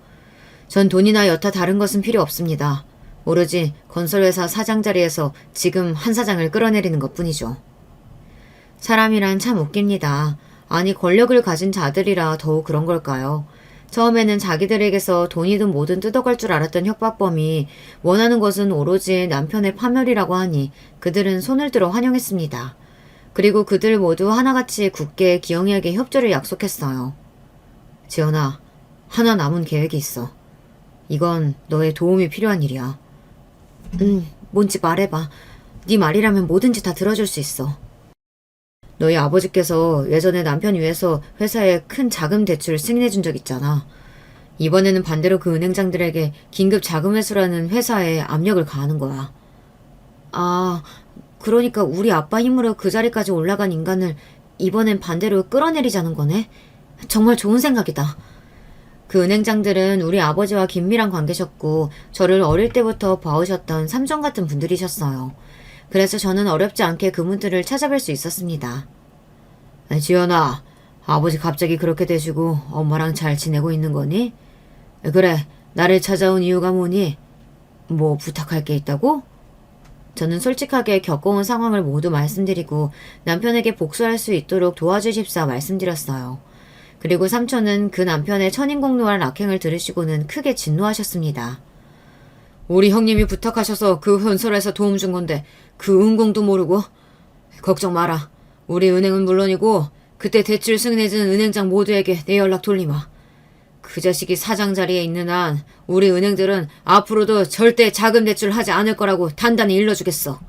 전 돈이나 여타 다른 것은 필요 없습니다. 오로지 건설회사 사장 자리에서 지금 한 사장을 끌어내리는 것뿐이죠. 사람이란 참 웃깁니다. 아니 권력을 가진 자들이라 더욱 그런 걸까요? 처음에는 자기들에게서 돈이든 뭐든 뜯어갈 줄 알았던 협박범이 원하는 것은 오로지 남편의 파멸이라고 하니 그들은 손을 들어 환영했습니다. 그리고 그들 모두 하나같이 굳게 기영이에게 협조를 약속했어요. 지연아, 하나 남은 계획이 있어. 이건 너의 도움이 필요한 일이야. 뭔지 말해봐. 네 말이라면 뭐든지 다 들어줄 수 있어. 너희 아버지께서 예전에 남편 위해서 회사에 큰 자금 대출을 승인해준 적 있잖아. 이번에는 반대로 그 은행장들에게 긴급 자금 회수라는 회사에 압력을 가하는 거야. 아, 그러니까 우리 아빠 힘으로 그 자리까지 올라간 인간을 이번엔 반대로 끌어내리자는 거네? 정말 좋은 생각이다. 그 은행장들은 우리 아버지와 긴밀한 관계셨고 저를 어릴 때부터 봐오셨던 삼촌 같은 분들이셨어요. 그래서 저는 어렵지 않게 그분들을 찾아뵐 수 있었습니다. 지연아, 아버지 갑자기 그렇게 되시고 엄마랑 잘 지내고 있는 거니? 그래, 나를 찾아온 이유가 뭐니? 뭐 부탁할 게 있다고? 저는 솔직하게 겪어온 상황을 모두 말씀드리고 남편에게 복수할 수 있도록 도와주십사 말씀드렸어요. 그리고 삼촌은 그 남편의 천인공노할 악행을 들으시고는 크게 진노하셨습니다. 우리 형님이 부탁하셔서 그 건설에서 도움 준 건데 그 은공도 모르고? 걱정 마라. 우리 은행은 물론이고 그때 대출 승인해준 은행장 모두에게 내 연락 돌리마. 그 자식이 사장 자리에 있는 한 우리 은행들은 앞으로도 절대 자금 대출 하지 않을 거라고 단단히 일러주겠어.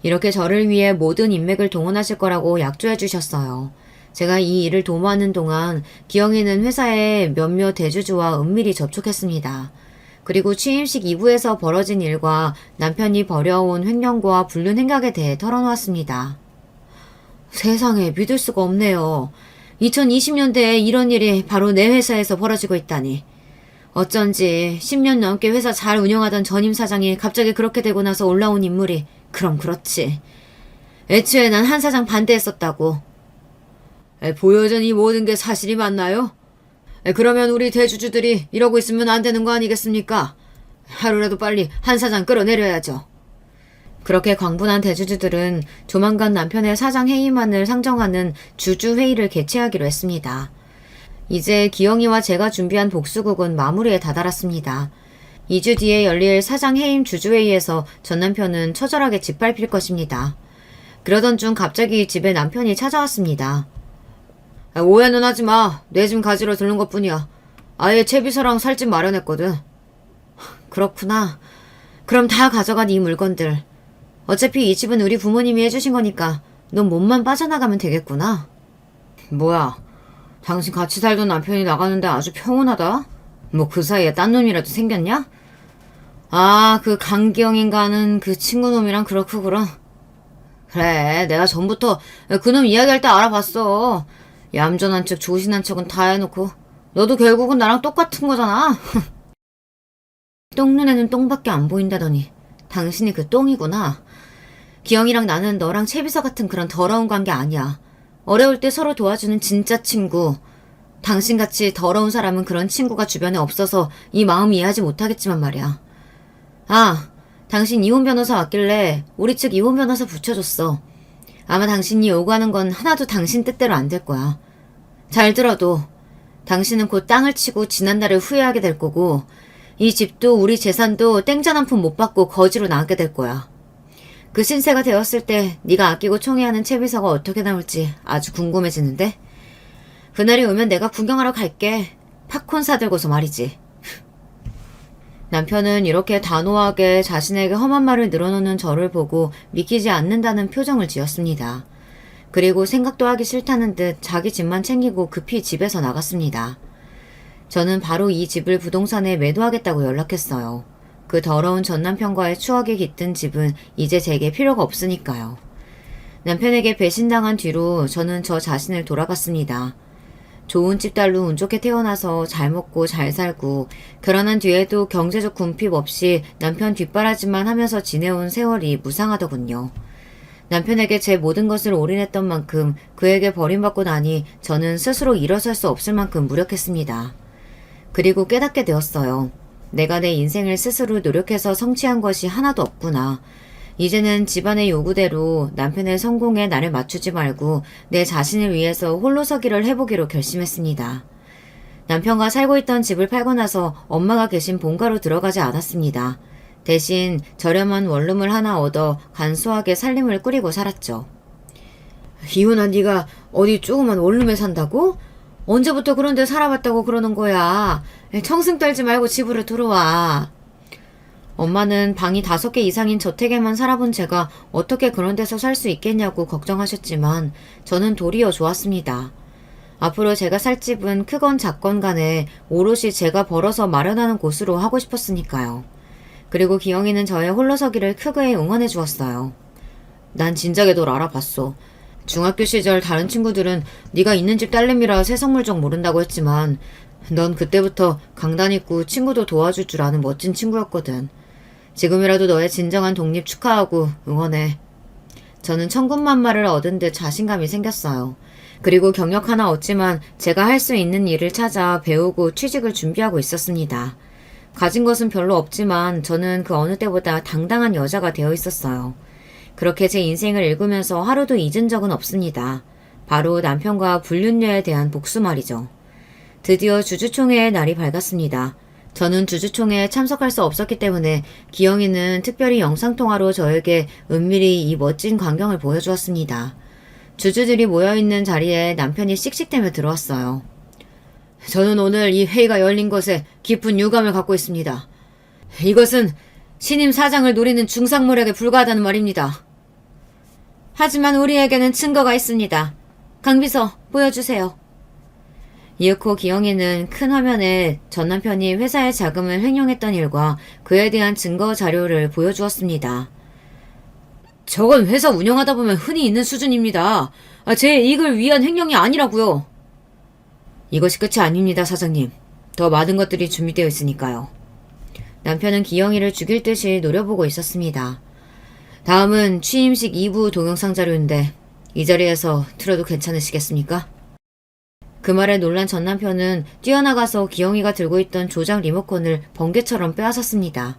이렇게 저를 위해 모든 인맥을 동원하실 거라고 약조해 주셨어요. 제가 이 일을 도모하는 동안 기영이는 회사의 몇몇 대주주와 은밀히 접촉했습니다. 그리고 취임식 이후에서 벌어진 일과 남편이 벌여온 횡령과 불륜 행각에 대해 털어놓았습니다. 세상에 믿을 수가 없네요. 2020년대에 이런 일이 바로 내 회사에서 벌어지고 있다니. 어쩐지 10년 넘게 회사 잘 운영하던 전임 사장이 갑자기 그렇게 되고 나서 올라온 인물이 그럼 그렇지. 애초에 난 한 사장 반대했었다고. 보여준 이 모든 게 사실이 맞나요? 그러면 우리 대주주들이 이러고 있으면 안 되는 거 아니겠습니까? 하루라도 빨리 한 사장 끌어내려야죠. 그렇게 광분한 대주주들은 조만간 남편의 사장 해임안을 상정하는 주주회의를 개최하기로 했습니다. 이제 기영이와 제가 준비한 복수극은 마무리에 다다랐습니다. 2주 뒤에 열릴 사장 해임 주주회의에서 전 남편은 처절하게 짓밟힐 것입니다. 그러던 중 갑자기 집에 남편이 찾아왔습니다. 오해는 하지 마. 내 집 가지러 들른 것뿐이야. 아예 채비서랑 살집 마련했거든. 그렇구나. 그럼 다 가져가 네 물건들. 어차피 이 집은 우리 부모님이 해주신 거니까 넌 몸만 빠져나가면 되겠구나. 뭐야, 당신 같이 살던 남편이 나가는데 아주 평온하다? 뭐 그 사이에 딴 놈이라도 생겼냐? 아, 그 강기영인가 하는 그 친구놈이랑 그렇고 그럼. 그래, 내가 전부터 그놈 이야기할 때 알아봤어. 얌전한 척 조신한 척은 다 해놓고 너도 결국은 나랑 똑같은 거잖아. 똥눈에는 똥밖에 안 보인다더니 당신이 그 똥이구나. 기영이랑 나는 너랑 채비서 같은 그런 더러운 관계 아니야. 어려울 때 서로 도와주는 진짜 친구. 당신같이 더러운 사람은 그런 친구가 주변에 없어서 이 마음 이해하지 못하겠지만 말이야. 아, 당신 이혼 변호사 왔길래 우리 측 이혼 변호사 붙여줬어. 아마 당신이 요구하는 건 하나도 당신 뜻대로 안 될 거야. 잘 들어도 당신은 곧 땅을 치고 지난날을 후회하게 될 거고 이 집도 우리 재산도 땡전 한 푼 못 받고 거지로 나가게 될 거야. 그 신세가 되었을 때 네가 아끼고 총애하는 채비서가 어떻게 나올지 아주 궁금해지는데? 그날이 오면 내가 구경하러 갈게. 팝콘 사들고서 말이지. 남편은 이렇게 단호하게 자신에게 험한 말을 늘어놓는 저를 보고 믿기지 않는다는 표정을 지었습니다. 그리고 생각도 하기 싫다는 듯 자기 집만 챙기고 급히 집에서 나갔습니다. 저는 바로 이 집을 부동산에 매도하겠다고 연락했어요. 그 더러운 전 남편과의 추억이 깃든 집은 이제 제게 필요가 없으니까요. 남편에게 배신당한 뒤로 저는 저 자신을 돌아봤습니다. 좋은 집딸로 운 좋게 태어나서 잘 먹고 잘 살고 결혼한 뒤에도 경제적 궁핍 없이 남편 뒷바라지만 하면서 지내온 세월이 무상하더군요. 남편에게 제 모든 것을 올인했던 만큼 그에게 버림받고 나니 저는 스스로 일어설 수 없을 만큼 무력했습니다. 그리고 깨닫게 되었어요. 내가 내 인생을 스스로 노력해서 성취한 것이 하나도 없구나. 이제는 집안의 요구대로 남편의 성공에 나를 맞추지 말고 내 자신을 위해서 홀로 서기를 해보기로 결심했습니다. 남편과 살고 있던 집을 팔고 나서 엄마가 계신 본가로 들어가지 않았습니다. 대신 저렴한 원룸을 하나 얻어 간소하게 살림을 꾸리고 살았죠. 이혼한 네가 어디 조그만 원룸에 산다고? 언제부터 그런 데 살아봤다고 그러는 거야. 청승 떨지 말고 집으로 들어와. 엄마는 방이 5개 이상인 저택에만 살아본 제가 어떻게 그런 데서 살 수 있겠냐고 걱정하셨지만 저는 도리어 좋았습니다. 앞으로 제가 살 집은 크건 작건 간에 오롯이 제가 벌어서 마련하는 곳으로 하고 싶었으니까요. 그리고 기영이는 저의 홀로서기를 크게 응원해 주었어요. 난 진작에 널 알아봤어. 중학교 시절 다른 친구들은 네가 있는 집 딸내미라 세상물정 모른다고 했지만 넌 그때부터 강단 있고 친구도 도와줄 줄 아는 멋진 친구였거든. 지금이라도 너의 진정한 독립 축하하고 응원해. 저는 천군만마를 얻은 듯 자신감이 생겼어요. 그리고 경력 하나 얻지만 제가 할 수 있는 일을 찾아 배우고 취직을 준비하고 있었습니다. 가진 것은 별로 없지만 저는 그 어느 때보다 당당한 여자가 되어 있었어요. 그렇게 제 인생을 읽으면서 하루도 잊은 적은 없습니다. 바로 남편과 불륜녀에 대한 복수 말이죠. 드디어 주주총회의 날이 밝았습니다. 저는 주주총회에 참석할 수 없었기 때문에 기영이는 특별히 영상통화로 저에게 은밀히 이 멋진 광경을 보여주었습니다. 주주들이 모여있는 자리에 남편이 씩씩대며 들어왔어요. 저는 오늘 이 회의가 열린 것에 깊은 유감을 갖고 있습니다. 이것은 신임 사장을 노리는 중상모략에 불과하다는 말입니다. 하지만 우리에게는 증거가 있습니다. 강비서 보여주세요. 이윽고 기영이는 큰 화면에 전 남편이 회사의 자금을 횡령했던 일과 그에 대한 증거 자료를 보여주었습니다. 저건 회사 운영하다 보면 흔히 있는 수준입니다. 제 이익을 위한 횡령이 아니라고요. 이것이 끝이 아닙니다, 사장님. 더 많은 것들이 준비되어 있으니까요. 남편은 기영이를 죽일 듯이 노려보고 있었습니다. 다음은 취임식 2부 동영상 자료인데 이 자리에서 틀어도 괜찮으시겠습니까? 그 말에 놀란 전 남편은 뛰어나가서 기영이가 들고 있던 조작 리모컨을 번개처럼 빼앗았습니다.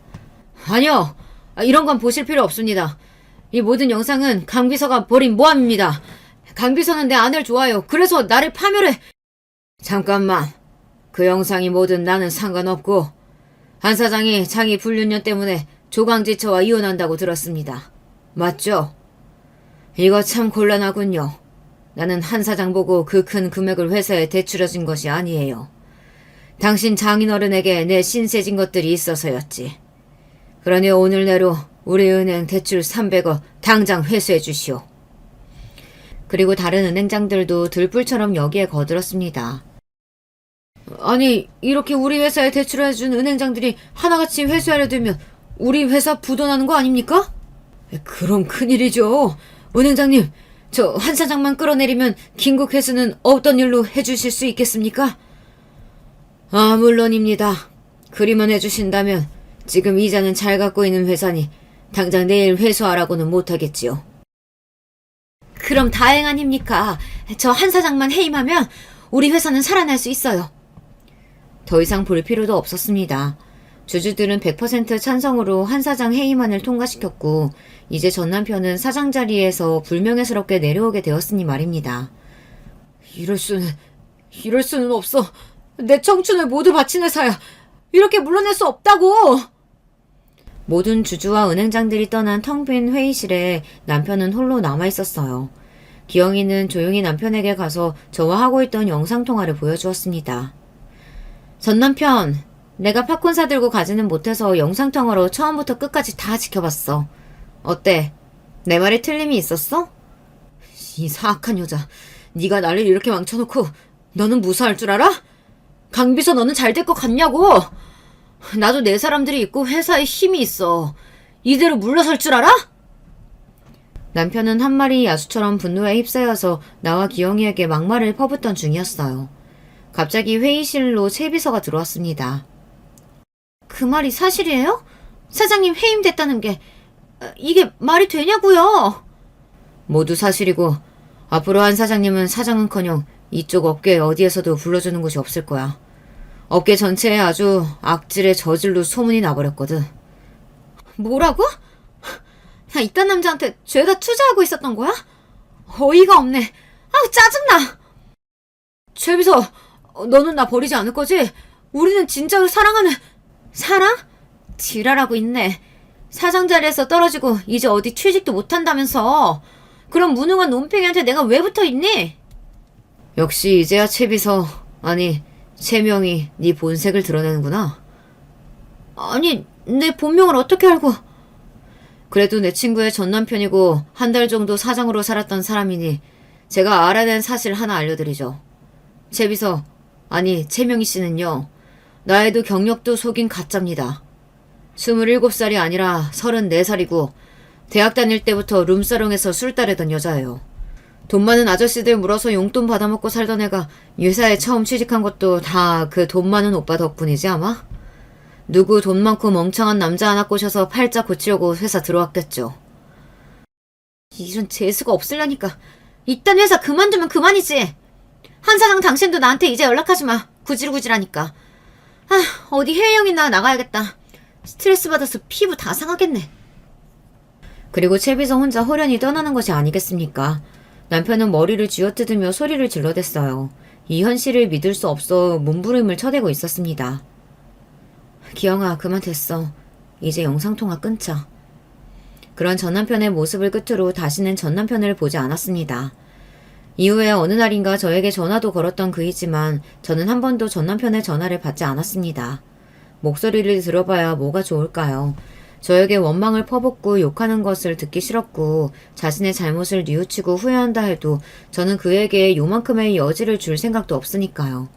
아니요! 이런 건 보실 필요 없습니다. 이 모든 영상은 강비서가 벌인 모함입니다. 강비서는 내 아내를 좋아해요. 그래서 나를 파멸해. 잠깐만. 그 영상이 뭐든 나는 상관없고 한 사장이 자기 불륜녀 때문에 조강지처와 이혼한다고 들었습니다. 맞죠? 이거 참 곤란하군요. 나는 한 사장 보고 그 큰 금액을 회사에 대출해준 것이 아니에요. 당신 장인어른에게 내 신세진 것들이 있어서였지. 그러니 오늘 내로 우리 은행 대출 300억 당장 회수해 주시오. 그리고 다른 은행장들도 들불처럼 여기에 거들었습니다. 아니, 이렇게 우리 회사에 대출해준 은행장들이 하나같이 회수하려 들면 우리 회사 부도나는 거 아닙니까? 그럼 큰일이죠. 은행장님, 저 한 사장만 끌어내리면 긴급 회수는 없던 일로 해주실 수 있겠습니까? 물론입니다. 그리만 해주신다면 지금 이자는 잘 갖고 있는 회사니 당장 내일 회수하라고는 못하겠지요. 그럼 다행 아닙니까? 저 한 사장만 해임하면 우리 회사는 살아날 수 있어요. 더 이상 볼 필요도 없었습니다. 주주들은 100% 찬성으로 한 사장 해임안을 통과시켰고 이제 전 남편은 사장 자리에서 불명예스럽게 내려오게 되었으니 말입니다. 이럴 수는 없어. 내 청춘을 모두 바친 회사야. 이렇게 물러날 수 없다고. 모든 주주와 은행장들이 떠난 텅 빈 회의실에 남편은 홀로 남아있었어요. 기영이는 조용히 남편에게 가서 저와 하고 있던 영상통화를 보여주었습니다. 전 남편, 내가 팝콘 사들고 가지는 못해서 영상통화로 처음부터 끝까지 다 지켜봤어. 어때? 내 말에 틀림이 있었어? 이 사악한 여자, 네가 나를 이렇게 망쳐놓고 너는 무사할 줄 알아? 강비서 너는 잘 될 것 같냐고? 나도 내 사람들이 있고 회사에 힘이 있어. 이대로 물러설 줄 알아? 남편은 한 마리 야수처럼 분노에 휩싸여서 나와 기영이에게 막말을 퍼붓던 중이었어요. 갑자기 회의실로 최 비서가 들어왔습니다. 그 말이 사실이에요? 사장님 해임됐다는 게 이게 말이 되냐고요? 모두 사실이고 앞으로 한 사장님은 사장은커녕 이쪽 업계 어디에서도 불러주는 곳이 없을 거야. 업계 전체에 아주 악질의 저질로 소문이 나버렸거든. 뭐라고? 나 이딴 남자한테 죄다 투자하고 있었던 거야? 어이가 없네. 아우 짜증나. 최 비서, 너는 나 버리지 않을 거지? 우리는 진짜로 사랑하는... 사랑? 지랄하고 있네. 사장 자리에서 떨어지고 이제 어디 취직도 못한다면서. 그럼 무능한 논팽이한테 내가 왜 붙어있니? 역시 이제야 최 비서, 아니 최명이 네 본색을 드러내는구나. 아니, 내 본명을 어떻게 알고... 그래도 내 친구의 전 남편이고 한 달 정도 사장으로 살았던 사람이니 제가 알아낸 사실 하나 알려드리죠. 최 비서, 아니 최명희 씨는요, 나이도 경력도 속인 가짜입니다. 27살이 아니라 34살이고 대학 다닐 때부터 룸사롱에서 술 따르던 여자예요. 돈 많은 아저씨들 물어서 용돈 받아먹고 살던 애가 회사에 처음 취직한 것도 다 그 돈 많은 오빠 덕분이지 아마? 누구 돈 많고 멍청한 남자 하나 꼬셔서 팔자 고치려고 회사 들어왔겠죠. 이런 재수가 없으려니까 이딴 회사 그만두면 그만이지. 한 사장 당신도 나한테 이제 연락하지 마. 구질구질하니까. 어디 해외여행이나 나가야겠다. 스트레스 받아서 피부 다 상하겠네. 그리고 최 비서 혼자 호련히 떠나는 것이 아니겠습니까? 남편은 머리를 쥐어뜯으며 소리를 질러댔어요. 이 현실을 믿을 수 없어 몸부림을 쳐대고 있었습니다. 기영아, 그만 됐어. 이제 영상통화 끊자. 그런 전 남편의 모습을 끝으로 다시는 전 남편을 보지 않았습니다. 이후에 어느 날인가 저에게 전화도 걸었던 그이지만 저는 한 번도 전 남편의 전화를 받지 않았습니다. 목소리를 들어봐야 뭐가 좋을까요? 저에게 원망을 퍼붓고 욕하는 것을 듣기 싫었고 자신의 잘못을 뉘우치고 후회한다 해도 저는 그에게 요만큼의 여지를 줄 생각도 없으니까요.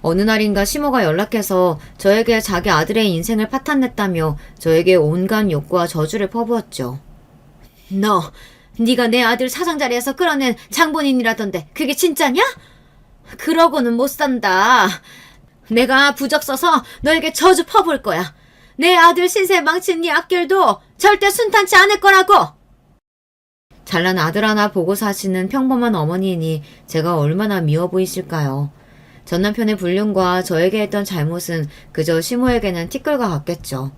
어느 날인가 시모가 연락해서 저에게 자기 아들의 인생을 파탄냈다며 저에게 온갖 욕과 저주를 퍼부었죠. 네가 내 아들 사장 자리에서 끌어낸 장본인이라던데 그게 진짜냐? 그러고는 못 산다. 내가 부적 써서 너에게 저주 퍼부을 거야. 내 아들 신세 망친 네 앞길도 절대 순탄치 않을 거라고. 잘난 아들 하나 보고 사시는 평범한 어머니이니 제가 얼마나 미워 보이실까요? 전 남편의 불륜과 저에게 했던 잘못은 그저 시모에게는 티끌과 같겠죠.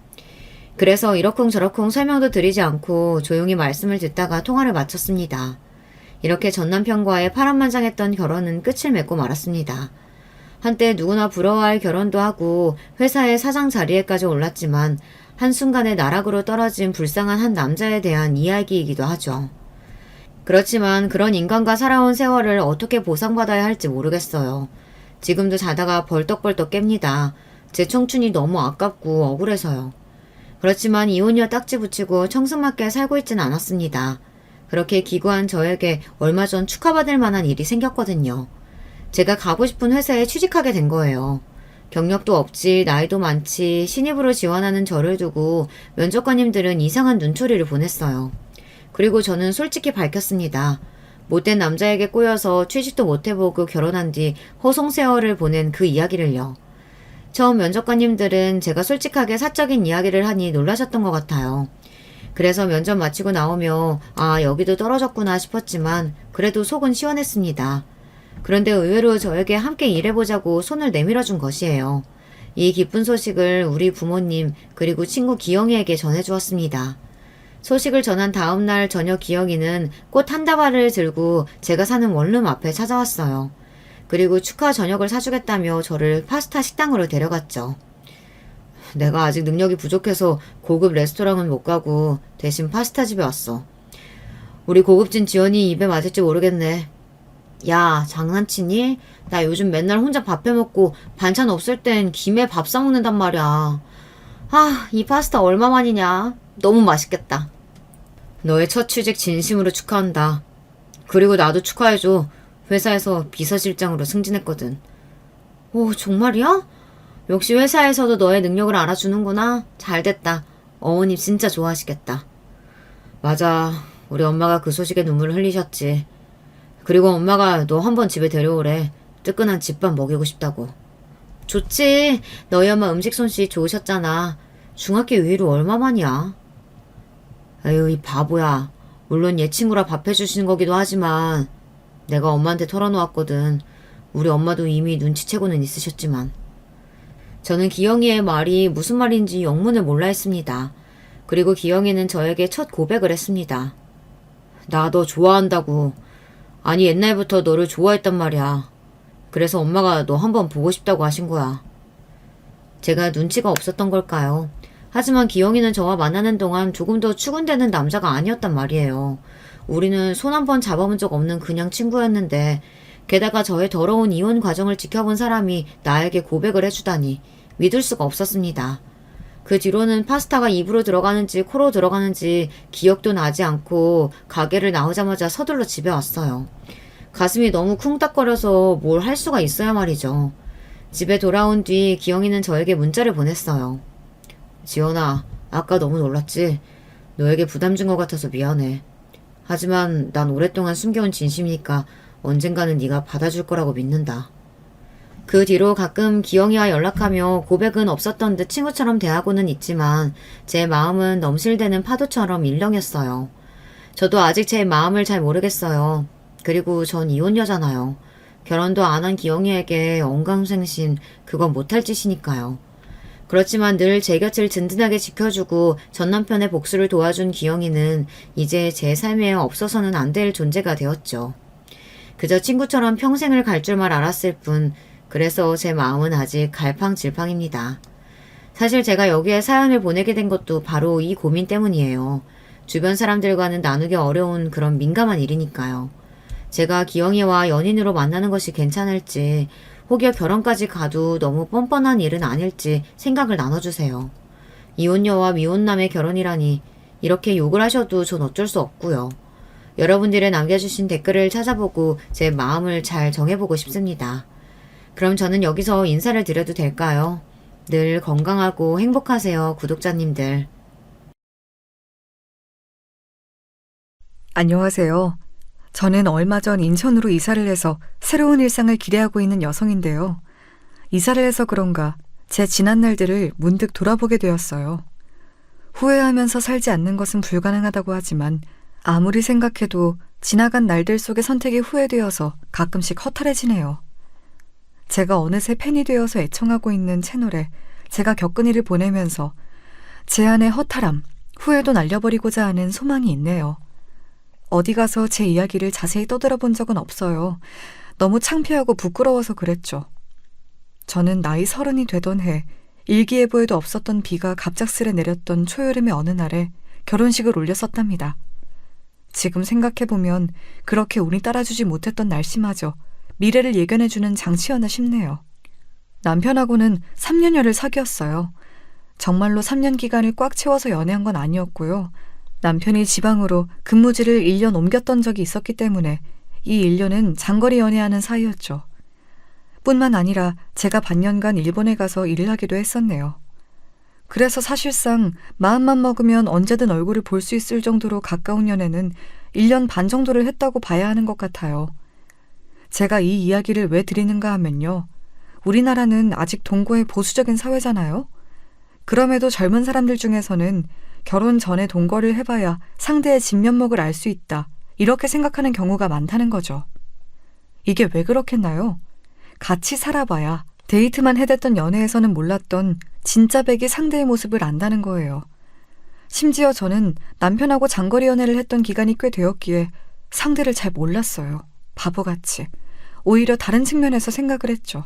그래서 이러쿵저러쿵 설명도 드리지 않고 조용히 말씀을 듣다가 통화를 마쳤습니다. 이렇게 전 남편과의 파란만장했던 결혼은 끝을 맺고 말았습니다. 한때 누구나 부러워할 결혼도 하고 회사의 사장 자리에까지 올랐지만 한순간에 나락으로 떨어진 불쌍한 한 남자에 대한 이야기이기도 하죠. 그렇지만 그런 인간과 살아온 세월을 어떻게 보상받아야 할지 모르겠어요. 지금도 자다가 벌떡벌떡 깹니다. 제 청춘이 너무 아깝고 억울해서요. 그렇지만 이혼녀 딱지 붙이고 청승맞게 살고 있진 않았습니다. 그렇게 기구한 저에게 얼마 전 축하받을 만한 일이 생겼거든요. 제가 가고 싶은 회사에 취직하게 된 거예요. 경력도 없지, 나이도 많지, 신입으로 지원하는 저를 두고 면접관님들은 이상한 눈초리를 보냈어요. 그리고 저는 솔직히 밝혔습니다. 못된 남자에게 꼬여서 취직도 못해보고 결혼한 뒤 허송세월을 보낸 그 이야기를요. 처음 면접관님들은 제가 솔직하게 사적인 이야기를 하니 놀라셨던 것 같아요. 그래서 면접 마치고 나오며 여기도 떨어졌구나 싶었지만 그래도 속은 시원했습니다. 그런데 의외로 저에게 함께 일해보자고 손을 내밀어준 것이에요. 이 기쁜 소식을 우리 부모님 그리고 친구 기영이에게 전해주었습니다. 소식을 전한 다음날 저녁 기영이는 꽃 한 다발을 들고 제가 사는 원룸 앞에 찾아왔어요. 그리고 축하 저녁을 사주겠다며 저를 파스타 식당으로 데려갔죠. 내가 아직 능력이 부족해서 고급 레스토랑은 못 가고 대신 파스타 집에 왔어. 우리 고급진 지연이 입에 맞을지 모르겠네. 야, 장난치니? 나 요즘 맨날 혼자 밥 해먹고 반찬 없을 땐 김에 밥 싸먹는단 말이야. 이 파스타 얼마만이냐? 너무 맛있겠다. 너의 첫 취직 진심으로 축하한다. 그리고 나도 축하해줘. 회사에서 비서실장으로 승진했거든. 오, 정말이야? 역시 회사에서도 너의 능력을 알아주는구나. 잘됐다. 어머님 진짜 좋아하시겠다. 맞아. 우리 엄마가 그 소식에 눈물을 흘리셨지. 그리고 엄마가 너 한번 집에 데려오래. 뜨끈한 집밥 먹이고 싶다고. 좋지. 너희 엄마 음식 솜씨 좋으셨잖아. 중학교 이후로 얼마만이야? 에휴, 이 바보야. 물론 얘 친구라 밥 해주시는 거기도 하지만 내가 엄마한테 털어놓았거든. 우리 엄마도 이미 눈치채고는 있으셨지만. 저는 기영이의 말이 무슨 말인지 영문을 몰라 했습니다. 그리고 기영이는 저에게 첫 고백을 했습니다. 나 너 좋아한다고. 아니 옛날부터 너를 좋아했단 말이야. 그래서 엄마가 너 한번 보고 싶다고 하신 거야. 제가 눈치가 없었던 걸까요? 하지만 기영이는 저와 만나는 동안 조금 더 추근되는 남자가 아니었단 말이에요. 우리는 손 한 번 잡아본 적 없는 그냥 친구였는데 게다가 저의 더러운 이혼 과정을 지켜본 사람이 나에게 고백을 해주다니 믿을 수가 없었습니다. 그 뒤로는 파스타가 입으로 들어가는지 코로 들어가는지 기억도 나지 않고 가게를 나오자마자 서둘러 집에 왔어요. 가슴이 너무 쿵딱거려서 뭘 할 수가 있어야 말이죠. 집에 돌아온 뒤 기영이는 저에게 문자를 보냈어요. 지연아, 아까 너무 놀랐지? 너에게 부담 준 것 같아서 미안해. 하지만 난 오랫동안 숨겨온 진심이니까 언젠가는 네가 받아줄 거라고 믿는다. 그 뒤로 가끔 기영이와 연락하며 고백은 없었던 듯 친구처럼 대하고는 있지만 제 마음은 넘실대는 파도처럼 일렁였어요. 저도 아직 제 마음을 잘 모르겠어요. 그리고 전 이혼녀잖아요. 결혼도 안 한 기영이에게 언감생신 그건 못할 짓이니까요. 그렇지만 늘 제 곁을 든든하게 지켜주고 전 남편의 복수를 도와준 기영이는 이제 제 삶에 없어서는 안 될 존재가 되었죠. 그저 친구처럼 평생을 갈 줄만 알았을 뿐 그래서 제 마음은 아직 갈팡질팡입니다. 사실 제가 여기에 사연을 보내게 된 것도 바로 이 고민 때문이에요. 주변 사람들과는 나누기 어려운 그런 민감한 일이니까요. 제가 기영이와 연인으로 만나는 것이 괜찮을지, 혹여 결혼까지 가도 너무 뻔뻔한 일은 아닐지 생각을 나눠주세요. 이혼녀와 미혼남의 결혼이라니 이렇게 욕을 하셔도 전 어쩔 수 없고요. 여러분들의 남겨주신 댓글을 찾아보고 제 마음을 잘 정해보고 싶습니다. 그럼 저는 여기서 인사를 드려도 될까요? 늘 건강하고 행복하세요, 구독자님들. 안녕하세요. 저는 얼마 전 인천으로 이사를 해서 새로운 일상을 기대하고 있는 여성인데요. 이사를 해서 그런가 제 지난 날들을 문득 돌아보게 되었어요. 후회하면서 살지 않는 것은 불가능하다고 하지만 아무리 생각해도 지나간 날들 속의 선택이 후회되어서 가끔씩 허탈해지네요. 제가 어느새 팬이 되어서 애청하고 있는 채널에 제가 겪은 일을 보내면서 제 안의 허탈함, 후회도 날려버리고자 하는 소망이 있네요. 어디 가서 제 이야기를 자세히 떠들어본 적은 없어요. 너무 창피하고 부끄러워서 그랬죠. 저는 나이 30이 되던 해 일기예보에도 없었던 비가 갑작스레 내렸던 초여름의 어느 날에 결혼식을 올렸었답니다. 지금 생각해보면 그렇게 운이 따라주지 못했던 날씨마저 미래를 예견해주는 장치였나 싶네요. 남편하고는 3년여를 사귀었어요. 정말로 3년 기간을 꽉 채워서 연애한 건 아니었고요. 남편이 지방으로 근무지를 1년 옮겼던 적이 있었기 때문에 이 1년은 장거리 연애하는 사이였죠. 뿐만 아니라 제가 반년간 일본에 가서 일을 하기도 했었네요. 그래서 사실상 마음만 먹으면 언제든 얼굴을 볼 수 있을 정도로 가까운 연애는 1년 반 정도를 했다고 봐야 하는 것 같아요. 제가 이 이야기를 왜 드리는가 하면요. 우리나라는 아직 동거의 보수적인 사회잖아요. 그럼에도 젊은 사람들 중에서는 결혼 전에 동거를 해봐야 상대의 진면목을 알 수 있다. 이렇게 생각하는 경우가 많다는 거죠. 이게 왜 그렇겠나요? 같이 살아봐야 데이트만 해댔던 연애에서는 몰랐던 진짜 백이 상대의 모습을 안다는 거예요. 심지어 저는 남편하고 장거리 연애를 했던 기간이 꽤 되었기에 상대를 잘 몰랐어요. 바보같이. 오히려 다른 측면에서 생각을 했죠.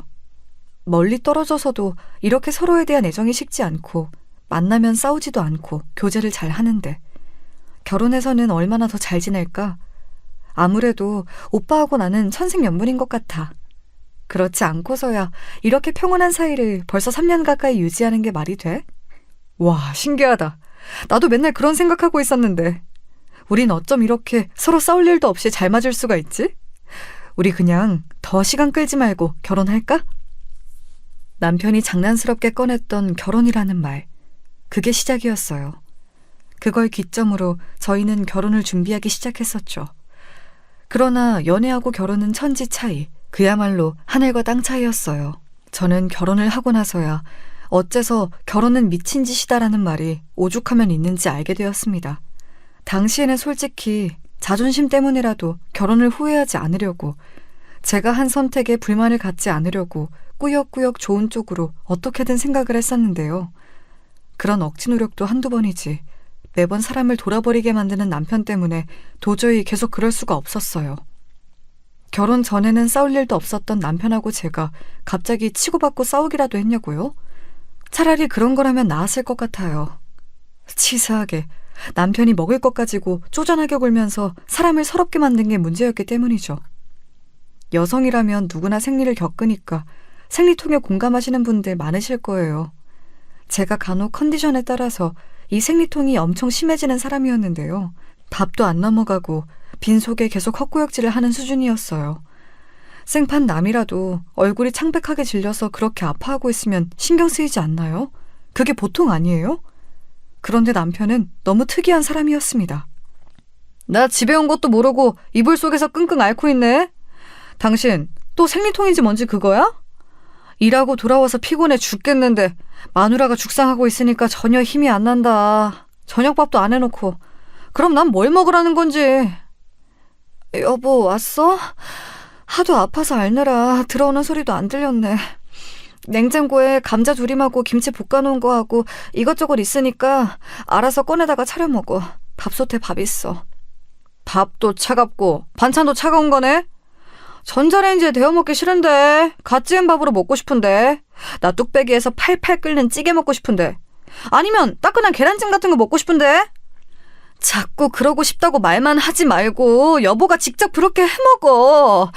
멀리 떨어져서도 이렇게 서로에 대한 애정이 식지 않고 만나면 싸우지도 않고 교제를 잘 하는데 결혼해서는 얼마나 더 잘 지낼까? 아무래도 오빠하고 나는 천생연분인 것 같아. 그렇지 않고서야 이렇게 평온한 사이를 벌써 3년 가까이 유지하는 게 말이 돼? 와, 신기하다. 나도 맨날 그런 생각하고 있었는데 우린 어쩜 이렇게 서로 싸울 일도 없이 잘 맞을 수가 있지? 우리 그냥 더 시간 끌지 말고 결혼할까? 남편이 장난스럽게 꺼냈던 결혼이라는 말, 그게 시작이었어요. 그걸 기점으로 저희는 결혼을 준비하기 시작했었죠. 그러나 연애하고 결혼은 천지 차이, 그야말로 하늘과 땅 차이였어요. 저는 결혼을 하고 나서야 어째서 결혼은 미친 짓이다라는 말이 오죽하면 있는지 알게 되었습니다. 당시에는 솔직히 자존심 때문이라도 결혼을 후회하지 않으려고, 제가 한 선택에 불만을 갖지 않으려고 꾸역꾸역 좋은 쪽으로 어떻게든 생각을 했었는데요. 그런 억지 노력도 한두 번이지 매번 사람을 돌아버리게 만드는 남편 때문에 도저히 계속 그럴 수가 없었어요. 결혼 전에는 싸울 일도 없었던 남편하고 제가 갑자기 치고받고 싸우기라도 했냐고요? 차라리 그런 거라면 나았을 것 같아요. 치사하게 남편이 먹을 것 가지고 쪼잔하게 굴면서 사람을 서럽게 만든 게 문제였기 때문이죠. 여성이라면 누구나 생리를 겪으니까 생리통에 공감하시는 분들 많으실 거예요. 제가 간혹 컨디션에 따라서 이 생리통이 엄청 심해지는 사람이었는데요. 밥도 안 넘어가고 빈속에 계속 헛구역질을 하는 수준이었어요. 생판 남이라도 얼굴이 창백하게 질려서 그렇게 아파하고 있으면 신경 쓰이지 않나요? 그게 보통 아니에요? 그런데 남편은 너무 특이한 사람이었습니다. 나 집에 온 것도 모르고 이불 속에서 끙끙 앓고 있네. 당신 또 생리통인지 뭔지 그거야? 일하고 돌아와서 피곤해 죽겠는데 마누라가 죽상하고 있으니까 전혀 힘이 안 난다. 저녁밥도 안 해놓고. 그럼 난 뭘 먹으라는 건지. 여보, 왔어? 하도 아파서 앓느라 들어오는 소리도 안 들렸네. 냉장고에 감자 조림하고 김치 볶아놓은 거하고 이것저것 있으니까 알아서 꺼내다가 차려 먹어. 밥솥에 밥 있어. 밥도 차갑고 반찬도 차가운 거네? 전자레인지에 데워 먹기 싫은데. 갓 지은 밥으로 먹고 싶은데. 나 뚝배기에서 팔팔 끓는 찌개 먹고 싶은데. 아니면 따끈한 계란찜 같은 거 먹고 싶은데. 자꾸 그러고 싶다고 말만 하지 말고 여보가 직접 그렇게 해먹어.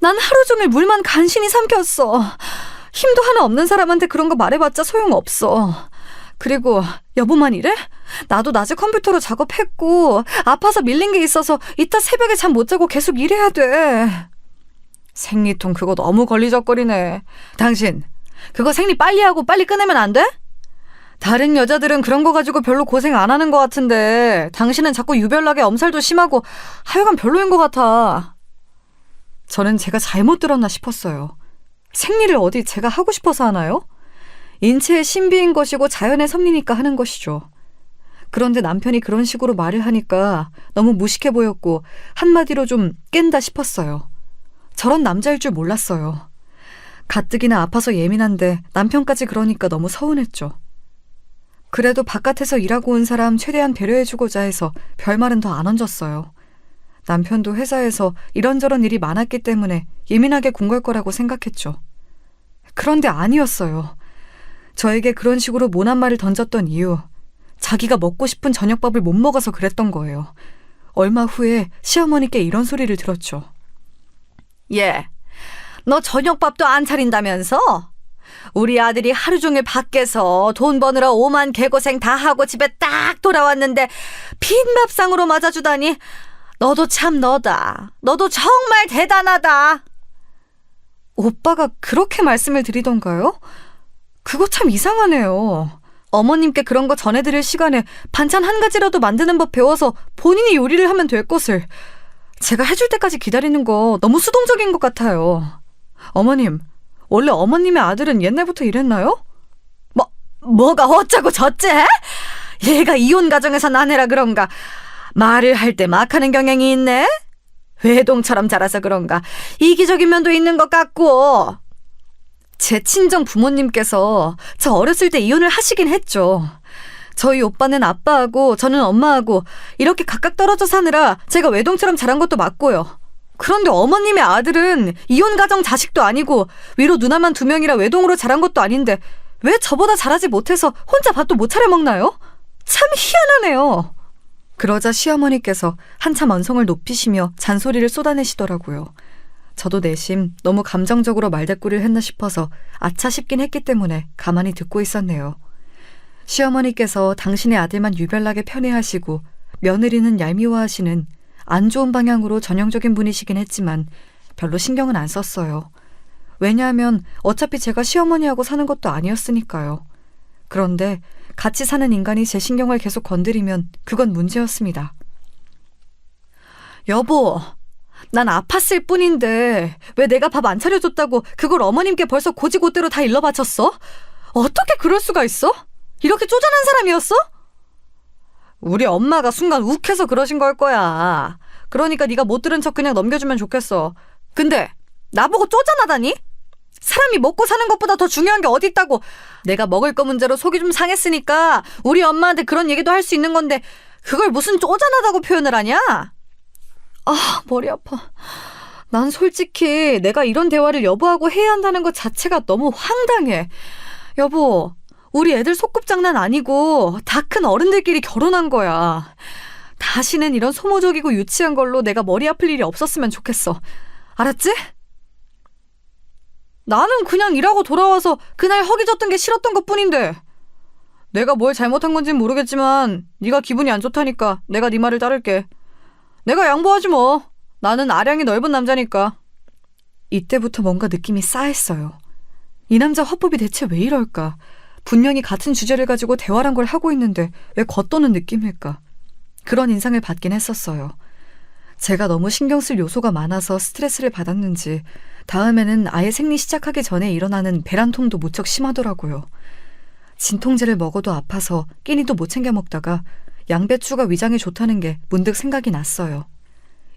난 하루 종일 물만 간신히 삼켰어. 힘도 하나 없는 사람한테 그런 거 말해봤자 소용없어. 그리고 여보만 이래? 나도 낮에 컴퓨터로 작업했고 아파서 밀린 게 있어서 이따 새벽에 잠 못 자고 계속 일해야 돼. 생리통 그거 너무 걸리적거리네. 당신 그거 생리 빨리 하고 빨리 끊으면 안 돼? 다른 여자들은 그런 거 가지고 별로 고생 안 하는 것 같은데 당신은 자꾸 유별나게 엄살도 심하고 하여간 별로인 것 같아. 저는 제가 잘못 들었나 싶었어요. 생리를 어디 제가 하고 싶어서 하나요? 인체의 신비인 것이고 자연의 섭리니까 하는 것이죠. 그런데 남편이 그런 식으로 말을 하니까 너무 무식해 보였고 한마디로 좀 깬다 싶었어요. 저런 남자일 줄 몰랐어요. 가뜩이나 아파서 예민한데 남편까지 그러니까 너무 서운했죠. 그래도 바깥에서 일하고 온 사람 최대한 배려해주고자 해서 별말은 더 안 얹었어요. 남편도 회사에서 이런저런 일이 많았기 때문에 예민하게 군 걸 거라고 생각했죠. 그런데 아니었어요. 저에게 그런 식으로 모난 말을 던졌던 이유, 자기가 먹고 싶은 저녁밥을 못 먹어서 그랬던 거예요. 얼마 후에 시어머니께 이런 소리를 들었죠. 얘, 너 저녁밥도 안 차린다면서? 우리 아들이 하루 종일 밖에서 돈 버느라 오만 개고생 다 하고 집에 딱 돌아왔는데 빈밥상으로 맞아주다니. 너도 참 너다. 너도 정말 대단하다. 오빠가 그렇게 말씀을 드리던가요? 그거 참 이상하네요. 어머님께 그런 거 전해드릴 시간에 반찬 한 가지라도 만드는 법 배워서 본인이 요리를 하면 될 것을 제가 해줄 때까지 기다리는 거 너무 수동적인 것 같아요. 어머님, 원래 어머님의 아들은 옛날부터 이랬나요? 뭐가 어쩌고 저째? 얘가 이혼 가정에서 난 애라 그런가 말을 할 때 막 하는 경향이 있네? 외동처럼 자라서 그런가 이기적인 면도 있는 것 같고. 제 친정 부모님께서 저 어렸을 때 이혼을 하시긴 했죠. 저희 오빠는 아빠하고 저는 엄마하고 이렇게 각각 떨어져 사느라 제가 외동처럼 자란 것도 맞고요. 그런데 어머님의 아들은 이혼 가정 자식도 아니고 위로 누나만 2명이라 외동으로 자란 것도 아닌데 왜 저보다 잘하지 못해서 혼자 밥도 못 차려 먹나요? 참 희한하네요. 그러자 시어머니께서 한참 언성을 높이시며 잔소리를 쏟아내시더라고요. 저도 내심 너무 감정적으로 말대꾸를 했나 싶어서 아차 싶긴 했기 때문에 가만히 듣고 있었네요. 시어머니께서 당신의 아들만 유별나게 편애하시고 며느리는 얄미워하시는 안 좋은 방향으로 전형적인 분이시긴 했지만 별로 신경은 안 썼어요. 왜냐하면 어차피 제가 시어머니하고 사는 것도 아니었으니까요. 그런데 같이 사는 인간이 제 신경을 계속 건드리면 그건 문제였습니다. 여보, 난 아팠을 뿐인데 왜 내가 밥 안 차려줬다고 그걸 어머님께 벌써 고지고대로 다 일러 바쳤어? 어떻게 그럴 수가 있어? 이렇게 쪼잔한 사람이었어? 우리 엄마가 순간 욱해서 그러신 걸 거야. 그러니까 네가 못 들은 척 그냥 넘겨주면 좋겠어. 근데 나보고 쪼잔하다니? 사람이 먹고 사는 것보다 더 중요한 게 어디 있다고. 내가 먹을 거 문제로 속이 좀 상했으니까 우리 엄마한테 그런 얘기도 할 수 있는 건데 그걸 무슨 쪼잔하다고 표현을 하냐? 아, 머리 아파. 난 솔직히 내가 이런 대화를 여보하고 해야 한다는 것 자체가 너무 황당해. 여보, 우리 애들 소꿉장난 아니고 다 큰 어른들끼리 결혼한 거야. 다시는 이런 소모적이고 유치한 걸로 내가 머리 아플 일이 없었으면 좋겠어. 알았지? 나는 그냥 일하고 돌아와서 그날 허기졌던 게 싫었던 것뿐인데 내가 뭘 잘못한 건지는 모르겠지만 네가 기분이 안 좋다니까 내가 네 말을 따를게. 내가 양보하지 뭐. 나는 아량이 넓은 남자니까. 이때부터 뭔가 느낌이 싸했어요. 이 남자 화법이 대체 왜 이럴까? 분명히 같은 주제를 가지고 대화란 걸 하고 있는데 왜 겉도는 느낌일까? 그런 인상을 받긴 했었어요. 제가 너무 신경 쓸 요소가 많아서 스트레스를 받았는지 다음에는 아예 생리 시작하기 전에 일어나는 배란통도 무척 심하더라고요. 진통제를 먹어도 아파서 끼니도 못 챙겨 먹다가 양배추가 위장에 좋다는 게 문득 생각이 났어요.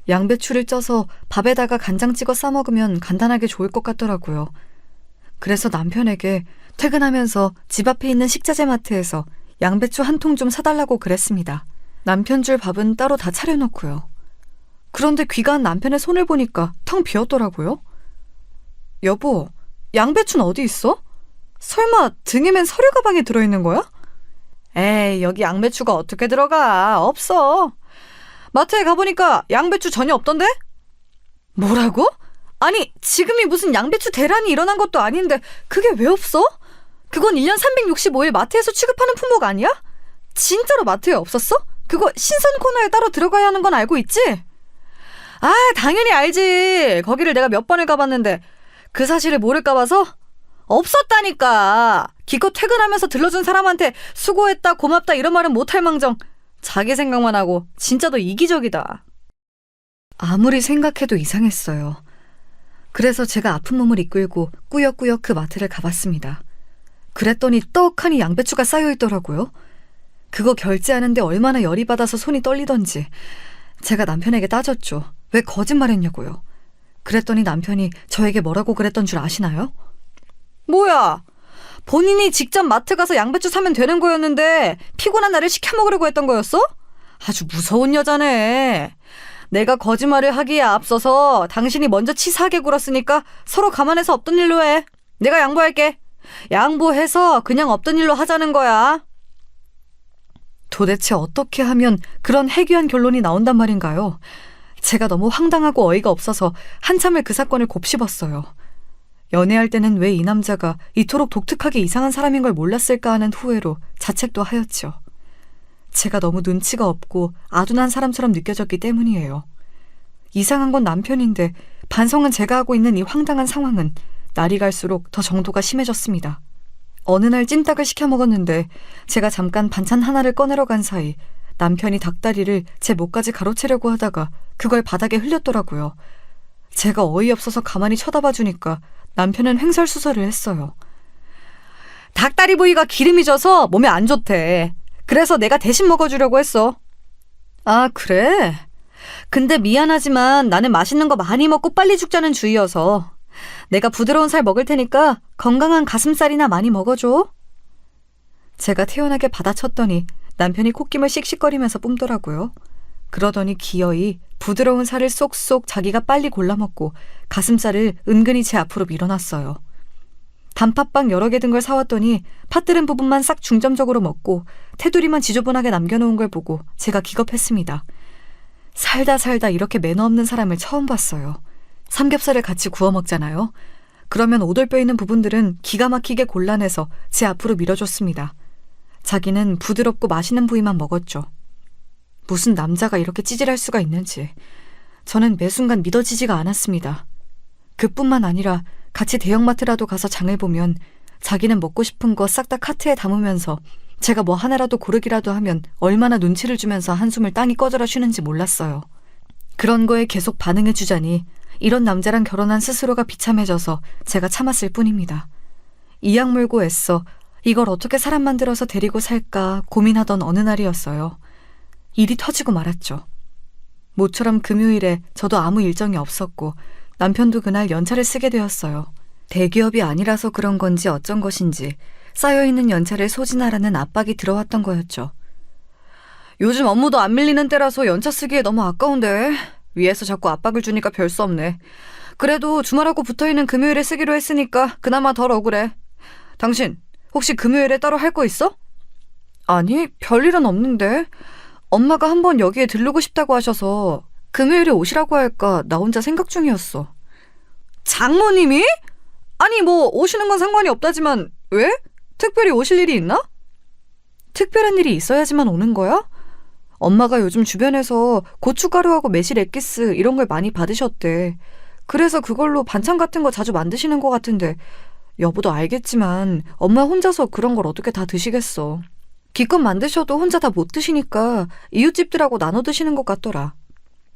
양배추를 쪄서 밥에다가 간장 찍어 싸먹으면 간단하게 좋을 것 같더라고요. 그래서 남편에게 퇴근하면서 집 앞에 있는 식자재 마트에서 양배추 한 통 좀 사달라고 그랬습니다. 남편 줄 밥은 따로 다 차려놓고요. 그런데 귀가한 남편의 손을 보니까 텅 비었더라고요. 여보, 양배추는 어디 있어? 설마 등에 맨 서류 가방에 들어있는 거야? 에이, 여기 양배추가 어떻게 들어가? 없어. 마트에 가보니까 양배추 전혀 없던데? 뭐라고? 아니, 지금이 무슨 양배추 대란이 일어난 것도 아닌데 그게 왜 없어? 그건 1년 365일 마트에서 취급하는 품목 아니야? 진짜로 마트에 없었어? 그거 신선 코너에 따로 들어가야 하는 건 알고 있지? 아, 당연히 알지. 거기를 내가 몇 번을 가봤는데 그 사실을 모를까 봐서? 없었다니까. 기껏 퇴근하면서 들러준 사람한테 수고했다, 고맙다 이런 말은 못할 망정 자기 생각만 하고 진짜 너 이기적이다. 아무리 생각해도 이상했어요. 그래서 제가 아픈 몸을 이끌고 꾸역꾸역 그 마트를 가봤습니다. 그랬더니 떡하니 양배추가 쌓여있더라고요. 그거 결제하는데 얼마나 열이 받아서 손이 떨리던지 제가 남편에게 따졌죠. 왜 거짓말했냐고요. 그랬더니 남편이 저에게 뭐라고 그랬던 줄 아시나요? 뭐야? 본인이 직접 마트 가서 양배추 사면 되는 거였는데 피곤한 나를 시켜 먹으려고 했던 거였어? 아주 무서운 여자네. 내가 거짓말을 하기에 앞서서 당신이 먼저 치사하게 굴었으니까 서로 감안해서 없던 일로 해. 내가 양보할게. 양보해서 그냥 없던 일로 하자는 거야. 도대체 어떻게 하면 그런 해괴한 결론이 나온단 말인가요? 제가 너무 황당하고 어이가 없어서 한참을 그 사건을 곱씹었어요. 연애할 때는 왜 이 남자가 이토록 독특하게 이상한 사람인 걸 몰랐을까 하는 후회로 자책도 하였죠. 제가 너무 눈치가 없고 아둔한 사람처럼 느껴졌기 때문이에요. 이상한 건 남편인데 반성은 제가 하고 있는 이 황당한 상황은 날이 갈수록 더 정도가 심해졌습니다. 어느 날 찜닭을 시켜 먹었는데 제가 잠깐 반찬 하나를 꺼내러 간 사이 남편이 닭다리를 제 목까지 가로채려고 하다가 그걸 바닥에 흘렸더라고요. 제가 어이없어서 가만히 쳐다봐 주니까 남편은 횡설수설을 했어요. 닭다리 부위가 기름이 져서 몸에 안 좋대. 그래서 내가 대신 먹어주려고 했어. 아, 그래? 근데 미안하지만 나는 맛있는 거 많이 먹고 빨리 죽자는 주의여서 내가 부드러운 살 먹을 테니까 건강한 가슴살이나 많이 먹어줘. 제가 태연하게 받아쳤더니 남편이 콧김을 씩씩거리면서 뿜더라고요. 그러더니 기어이 부드러운 살을 쏙쏙 자기가 빨리 골라먹고 가슴살을 은근히 제 앞으로 밀어놨어요. 단팥빵 여러 개 든 걸 사왔더니 팥들은 부분만 싹 중점적으로 먹고 테두리만 지저분하게 남겨놓은 걸 보고 제가 기겁했습니다. 살다 이렇게 매너 없는 사람을 처음 봤어요. 삼겹살을 같이 구워 먹잖아요. 그러면 오돌뼈 있는 부분들은 기가 막히게 골라내서 제 앞으로 밀어줬습니다. 자기는 부드럽고 맛있는 부위만 먹었죠. 무슨 남자가 이렇게 찌질할 수가 있는지 저는 매 순간 믿어지지가 않았습니다. 그뿐만 아니라 같이 대형마트라도 가서 장을 보면 자기는 먹고 싶은 거 싹 다 카트에 담으면서 제가 뭐 하나라도 고르기라도 하면 얼마나 눈치를 주면서 한숨을 땅이 꺼져라 쉬는지 몰랐어요. 그런 거에 계속 반응해주자니 이런 남자랑 결혼한 스스로가 비참해져서 제가 참았을 뿐입니다. 이악 물고 애써 이걸 어떻게 사람 만들어서 데리고 살까 고민하던 어느 날이었어요. 일이 터지고 말았죠. 모처럼 금요일에 저도 아무 일정이 없었고 남편도 그날 연차를 쓰게 되었어요. 대기업이 아니라서 그런 건지 어쩐 것인지 쌓여있는 연차를 소진하라는 압박이 들어왔던 거였죠. 요즘 업무도 안 밀리는 때라서 연차 쓰기에 너무 아까운데 위에서 자꾸 압박을 주니까 별 수 없네. 그래도 주말하고 붙어있는 금요일에 쓰기로 했으니까 그나마 덜 억울해. 당신 혹시 금요일에 따로 할 거 있어? 아니, 별일은 없는데 엄마가 한번 여기에 들르고 싶다고 하셔서 금요일에 오시라고 할까 나 혼자 생각 중이었어. 장모님이? 아니 뭐 오시는 건 상관이 없다지만 왜? 특별히 오실 일이 있나? 특별한 일이 있어야지만 오는 거야? 엄마가 요즘 주변에서 고춧가루하고 매실 엑기스 이런 걸 많이 받으셨대. 그래서 그걸로 반찬 같은 거 자주 만드시는 것 같은데 여보도 알겠지만 엄마 혼자서 그런 걸 어떻게 다 드시겠어. 기껏 만드셔도 혼자 다 못 드시니까 이웃집들하고 나눠 드시는 것 같더라.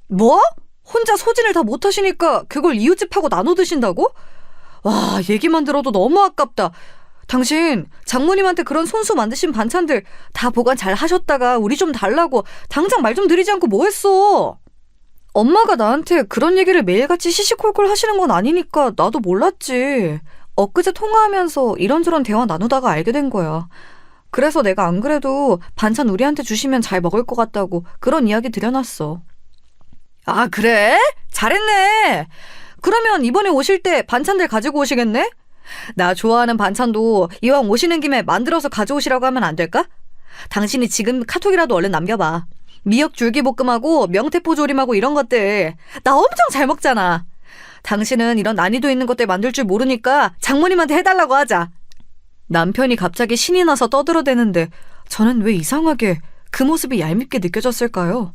뭐? 혼자 소진을 다 못 하시니까 그걸 이웃집하고 나눠 드신다고? 와, 얘기만 들어도 너무 아깝다. 당신 장모님한테 그런 손수 만드신 반찬들 다 보관 잘 하셨다가 우리 좀 달라고 당장 말 좀 드리지 않고 뭐 했어? 엄마가 나한테 그런 얘기를 매일같이 시시콜콜 하시는 건 아니니까 나도 몰랐지. 엊그제 통화하면서 이런저런 대화 나누다가 알게 된 거야. 그래서 내가 안 그래도 반찬 우리한테 주시면 잘 먹을 것 같다고 그런 이야기 드려놨어. 아, 그래? 잘했네. 그러면 이번에 오실 때 반찬들 가지고 오시겠네? 나 좋아하는 반찬도 이왕 오시는 김에 만들어서 가져오시라고 하면 안 될까? 당신이 지금 카톡이라도 얼른 남겨봐. 미역 줄기볶음하고 명태포 조림하고 이런 것들 나 엄청 잘 먹잖아. 당신은 이런 난이도 있는 것들 만들 줄 모르니까 장모님한테 해달라고 하자. 남편이 갑자기 신이 나서 떠들어대는데 저는 왜 이상하게 그 모습이 얄밉게 느껴졌을까요?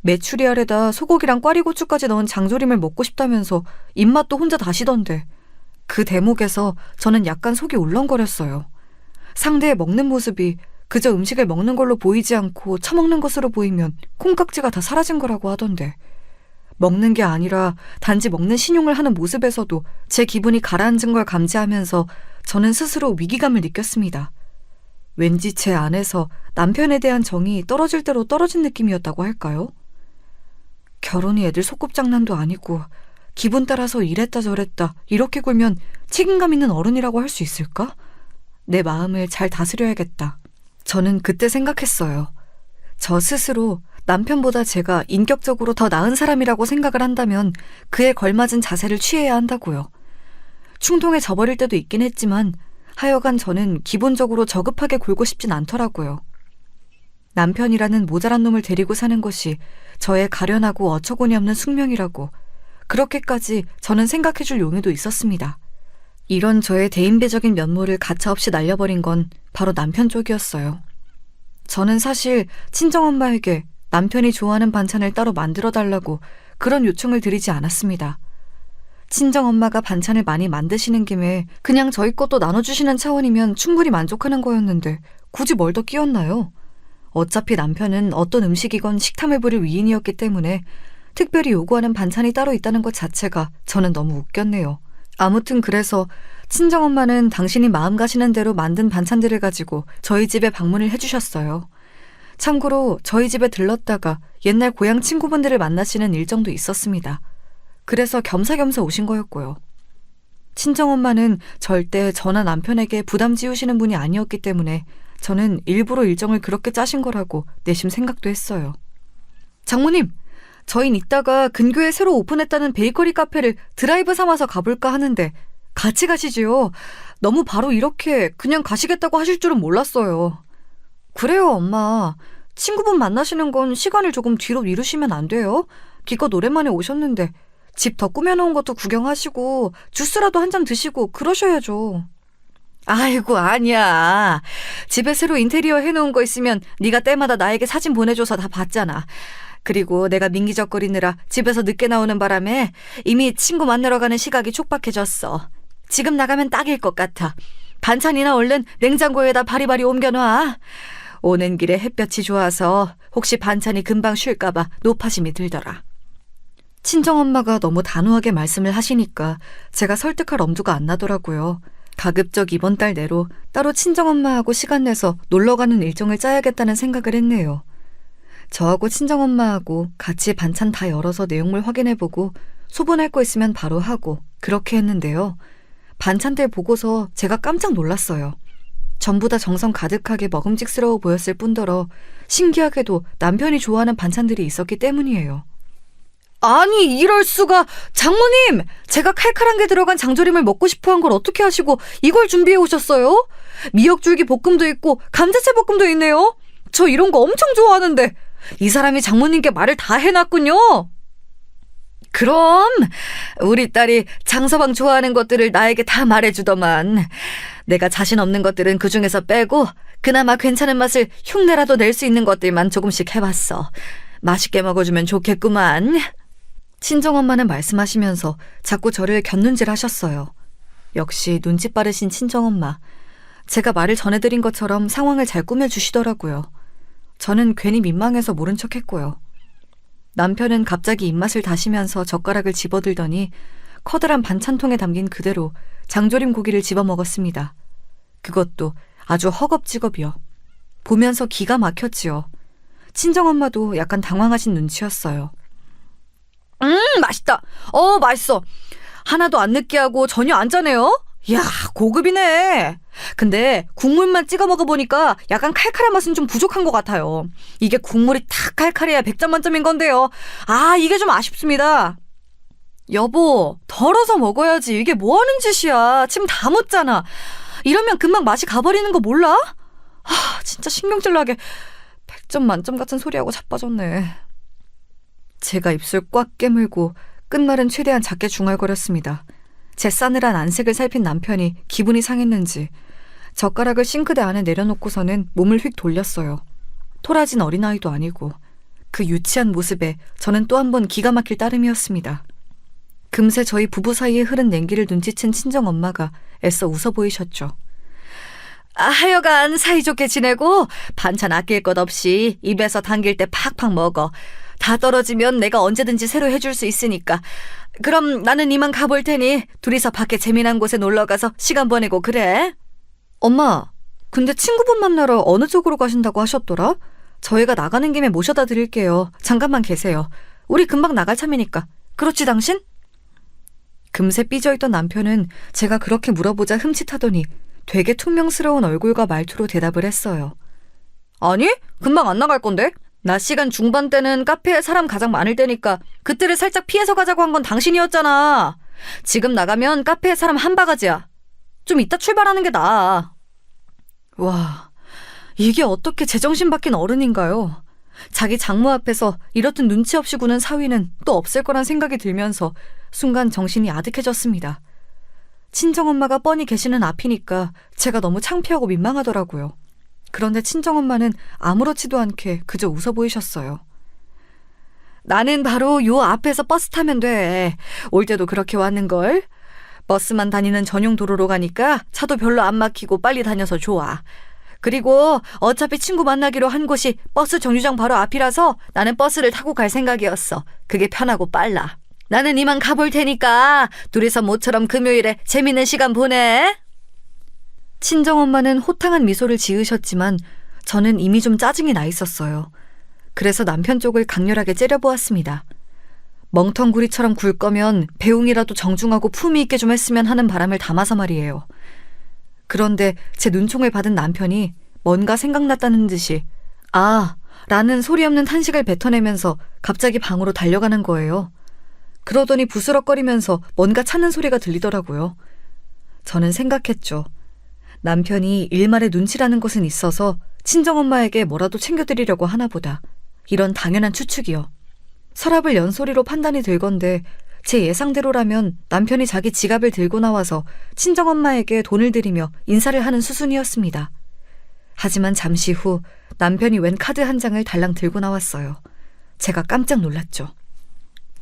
메추리알에다 소고기랑 꽈리고추까지 넣은 장조림을 먹고 싶다면서 입맛도 혼자 다시던데 그 대목에서 저는 약간 속이 울렁거렸어요. 상대의 먹는 모습이 그저 음식을 먹는 걸로 보이지 않고 처먹는 것으로 보이면 콩깍지가 다 사라진 거라고 하던데 먹는 게 아니라 단지 먹는 신용을 하는 모습에서도 제 기분이 가라앉은 걸 감지하면서 저는 스스로 위기감을 느꼈습니다. 왠지 제 안에서 남편에 대한 정이 떨어질 대로 떨어진 느낌이었다고 할까요? 결혼이 애들 소꿉장난도 아니고 기분 따라서 이랬다 저랬다 이렇게 굴면 책임감 있는 어른이라고 할 수 있을까? 내 마음을 잘 다스려야겠다. 저는 그때 생각했어요. 저 스스로 남편보다 제가 인격적으로 더 나은 사람이라고 생각을 한다면 그에 걸맞은 자세를 취해야 한다고요. 충동에 져버릴 때도 있긴 했지만 하여간 저는 기본적으로 저급하게 굴고 싶진 않더라고요. 남편이라는 모자란 놈을 데리고 사는 것이 저의 가련하고 어처구니 없는 숙명이라고 그렇게까지 저는 생각해줄 용의도 있었습니다. 이런 저의 대인배적인 면모를 가차없이 날려버린 건 바로 남편 쪽이었어요. 저는 사실 친정엄마에게 남편이 좋아하는 반찬을 따로 만들어달라고 그런 요청을 드리지 않았습니다. 친정엄마가 반찬을 많이 만드시는 김에 그냥 저희 것도 나눠주시는 차원이면 충분히 만족하는 거였는데 굳이 뭘 더 끼웠나요? 어차피 남편은 어떤 음식이건 식탐을 부릴 위인이었기 때문에 특별히 요구하는 반찬이 따로 있다는 것 자체가 저는 너무 웃겼네요. 아무튼 그래서 친정엄마는 당신이 마음 가시는 대로 만든 반찬들을 가지고 저희 집에 방문을 해주셨어요. 참고로 저희 집에 들렀다가 옛날 고향 친구분들을 만나시는 일정도 있었습니다. 그래서 겸사겸사 오신 거였고요. 친정엄마는 절대 저나 남편에게 부담 지우시는 분이 아니었기 때문에 저는 일부러 일정을 그렇게 짜신 거라고 내심 생각도 했어요. 장모님, 저흰 이따가 근교에 새로 오픈했다는 베이커리 카페를 드라이브 삼아서 가볼까 하는데 같이 가시지요. 너무 바로 이렇게 그냥 가시겠다고 하실 줄은 몰랐어요. 그래요, 엄마. 친구분 만나시는 건 시간을 조금 뒤로 미루시면 안 돼요? 기껏 오랜만에 오셨는데 집 더 꾸며놓은 것도 구경하시고 주스라도 한 잔 드시고 그러셔야죠. 아이고, 아니야. 집에 새로 인테리어 해놓은 거 있으면 네가 때마다 나에게 사진 보내줘서 다 봤잖아. 그리고 내가 민기적거리느라 집에서 늦게 나오는 바람에 이미 친구 만나러 가는 시각이 촉박해졌어. 지금 나가면 딱일 것 같아. 반찬이나 얼른 냉장고에다 바리바리 옮겨놔. 오는 길에 햇볕이 좋아서 혹시 반찬이 금방 쉴까봐 노파심이 들더라. 친정엄마가 너무 단호하게 말씀을 하시니까 제가 설득할 엄두가 안 나더라고요. 가급적 이번 달 내로 따로 친정엄마하고 시간 내서 놀러가는 일정을 짜야겠다는 생각을 했네요. 저하고 친정엄마하고 같이 반찬 다 열어서 내용물 확인해보고 소분할 거 있으면 바로 하고 그렇게 했는데요. 반찬들 보고서 제가 깜짝 놀랐어요. 전부 다 정성 가득하게 먹음직스러워 보였을 뿐더러 신기하게도 남편이 좋아하는 반찬들이 있었기 때문이에요. 아니, 이럴 수가. 장모님, 제가 칼칼한 게 들어간 장조림을 먹고 싶어 한 걸 어떻게 하시고 이걸 준비해 오셨어요? 미역줄기 볶음도 있고 감자채 볶음도 있네요. 저 이런 거 엄청 좋아하는데 이 사람이 장모님께 말을 다 해놨군요. 그럼 우리 딸이 장서방 좋아하는 것들을 나에게 다 말해주더만. 내가 자신 없는 것들은 그중에서 빼고 그나마 괜찮은 맛을 흉내라도 낼 수 있는 것들만 조금씩 해봤어. 맛있게 먹어주면 좋겠구만. 친정엄마는 말씀하시면서 자꾸 저를 곁눈질 하셨어요. 역시 눈치 빠르신 친정엄마. 제가 말을 전해드린 것처럼 상황을 잘 꾸며주시더라고요. 저는 괜히 민망해서 모른 척했고요. 남편은 갑자기 입맛을 다시면서 젓가락을 집어들더니 커다란 반찬통에 담긴 그대로 장조림 고기를 집어먹었습니다. 그것도 아주 허겁지겁이요. 보면서 기가 막혔지요. 친정엄마도 약간 당황하신 눈치였어요. 맛있다. 맛있어. 하나도 안 느끼하고 전혀 안 짜네요. 이야, 고급이네. 근데 국물만 찍어 먹어보니까 약간 칼칼한 맛은 좀 부족한 것 같아요. 이게 국물이 탁 칼칼해야 100점 만점인 건데요. 이게 좀 아쉽습니다. 여보, 덜어서 먹어야지. 이게 뭐 하는 짓이야. 침 다 묻잖아. 이러면 금방 맛이 가버리는 거 몰라? 진짜 신경질 나게 100점 만점 같은 소리하고 자빠졌네. 제가 입술 꽉 깨물고 끝말은 최대한 작게 중얼거렸습니다. 제 싸늘한 안색을 살핀 남편이 기분이 상했는지 젓가락을 싱크대 안에 내려놓고서는 몸을 휙 돌렸어요. 토라진 어린아이도 아니고 그 유치한 모습에 저는 또 한 번 기가 막힐 따름이었습니다. 금세 저희 부부 사이에 흐른 냉기를 눈치챈 친정엄마가 애써 웃어 보이셨죠. 하여간 사이좋게 지내고 반찬 아낄 것 없이 입에서 당길 때 팍팍 먹어. 다 떨어지면 내가 언제든지 새로 해줄 수 있으니까. 그럼 나는 이만 가볼 테니 둘이서 밖에 재미난 곳에 놀러가서 시간 보내고 그래. 엄마, 근데 친구분 만나러 어느 쪽으로 가신다고 하셨더라? 저희가 나가는 김에 모셔다 드릴게요. 잠깐만 계세요. 우리 금방 나갈 참이니까. 그렇지 당신? 금세 삐져있던 남편은 제가 그렇게 물어보자 흠칫하더니 되게 퉁명스러운 얼굴과 말투로 대답을 했어요. 아니, 금방 안 나갈 건데? 낮 시간 중반 때는 카페에 사람 가장 많을 때니까 그때를 살짝 피해서 가자고 한 건 당신이었잖아. 지금 나가면 카페에 사람 한 바가지야. 좀 이따 출발하는 게 나아. 와, 이게 어떻게 제정신 바뀐 어른인가요? 자기 장모 앞에서 이렇듯 눈치 없이 구는 사위는 또 없을 거란 생각이 들면서 순간 정신이 아득해졌습니다. 친정엄마가 뻔히 계시는 앞이니까 제가 너무 창피하고 민망하더라고요. 그런데 친정엄마는 아무렇지도 않게 그저 웃어 보이셨어요. 나는 바로 요 앞에서 버스 타면 돼. 올 때도 그렇게 왔는걸. 버스만 다니는 전용 도로로 가니까 차도 별로 안 막히고 빨리 다녀서 좋아. 그리고 어차피 친구 만나기로 한 곳이 버스 정류장 바로 앞이라서 나는 버스를 타고 갈 생각이었어. 그게 편하고 빨라. 나는 이만 가볼 테니까 둘이서 모처럼 금요일에 재밌는 시간 보내. 친정엄마는 호탕한 미소를 지으셨지만 저는 이미 좀 짜증이 나 있었어요. 그래서 남편 쪽을 강렬하게 째려보았습니다. 멍텅구리처럼 굴 거면 배웅이라도 정중하고 품위 있게 좀 했으면 하는 바람을 담아서 말이에요. 그런데 제 눈총을 받은 남편이 뭔가 생각났다는 듯이 아, 라는 소리 없는 탄식을 뱉어내면서 갑자기 방으로 달려가는 거예요. 그러더니 부스럭거리면서 뭔가 찾는 소리가 들리더라고요. 저는 생각했죠. 남편이 일말의 눈치라는 것은 있어서 친정엄마에게 뭐라도 챙겨드리려고 하나 보다. 이런 당연한 추측이요. 서랍을 연소리로 판단이 들건데 제 예상대로라면 남편이 자기 지갑을 들고 나와서 친정엄마에게 돈을 드리며 인사를 하는 수순이었습니다. 하지만 잠시 후 남편이 웬 카드 한 장을 달랑 들고 나왔어요. 제가 깜짝 놀랐죠.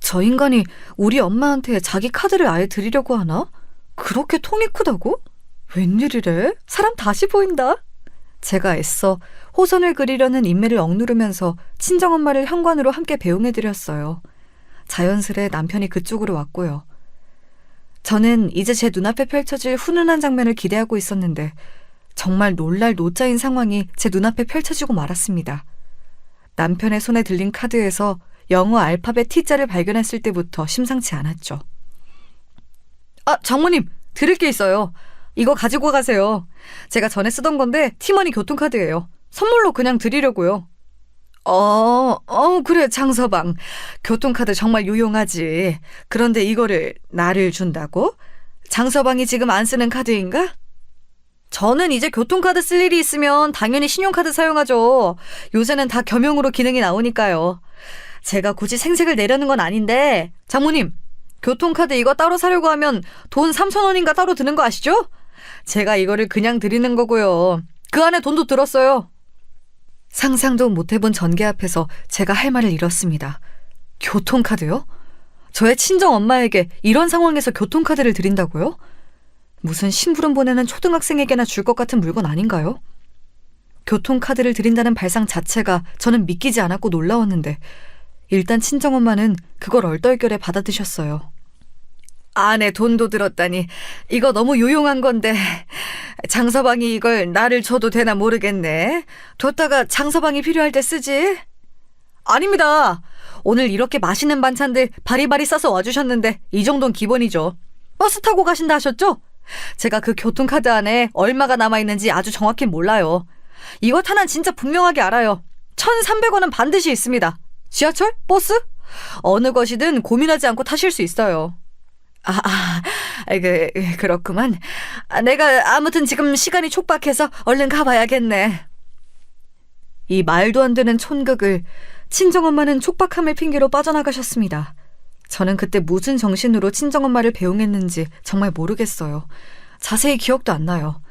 저 인간이 우리 엄마한테 자기 카드를 아예 드리려고 하나? 그렇게 통이 크다고? 웬일이래? 사람 다시 보인다. 제가 애써 호선을 그리려는 인매를 억누르면서 친정엄마를 현관으로 함께 배웅해드렸어요. 자연스레 남편이 그쪽으로 왔고요. 저는 이제 제 눈앞에 펼쳐질 훈훈한 장면을 기대하고 있었는데 정말 놀랄 노짜인 상황이 제 눈앞에 펼쳐지고 말았습니다. 남편의 손에 들린 카드에서 영어 알파벳 T자를 발견했을 때부터 심상치 않았죠. 아, 장모님, 드릴 게 있어요. 이거 가지고 가세요. 제가 전에 쓰던 건데 티머니 교통카드예요. 선물로 그냥 드리려고요. 그래, 장서방. 교통카드 정말 유용하지. 그런데 이거를 나를 준다고? 장서방이 지금 안 쓰는 카드인가? 저는 이제 교통카드 쓸 일이 있으면 당연히 신용카드 사용하죠. 요새는 다 겸용으로 기능이 나오니까요. 제가 굳이 생색을 내려는 건 아닌데 장모님, 교통카드 이거 따로 사려고 하면 돈 3,000원인가 따로 드는 거 아시죠? 제가 이거를 그냥 드리는 거고요. 그 안에 돈도 들었어요. 상상도 못해본 전개 앞에서 제가 할 말을 잃었습니다. 교통카드요? 저의 친정엄마에게 이런 상황에서 교통카드를 드린다고요? 무슨 심부름 보내는 초등학생에게나 줄 것 같은 물건 아닌가요? 교통카드를 드린다는 발상 자체가 저는 믿기지 않았고 놀라웠는데 일단 친정엄마는 그걸 얼떨결에 받아드셨어요. 안에 돈도 들었다니 이거 너무 유용한 건데 장서방이 이걸 나를 줘도 되나 모르겠네. 뒀다가 장서방이 필요할 때 쓰지. 아닙니다. 오늘 이렇게 맛있는 반찬들 바리바리 싸서 와주셨는데 이 정도는 기본이죠. 버스 타고 가신다 하셨죠? 제가 그 교통카드 안에 얼마가 남아있는지 아주 정확히 몰라요. 이것 하나는 진짜 분명하게 알아요. 1,300원은 반드시 있습니다. 지하철? 버스? 어느 것이든 고민하지 않고 타실 수 있어요. 그렇구만. 내가 아무튼 지금 시간이 촉박해서 얼른 가봐야겠네. 이 말도 안 되는 촌극을 친정엄마는 촉박함을 핑계로 빠져나가셨습니다. 저는 그때 무슨 정신으로 친정엄마를 배웅했는지 정말 모르겠어요. 자세히 기억도 안 나요.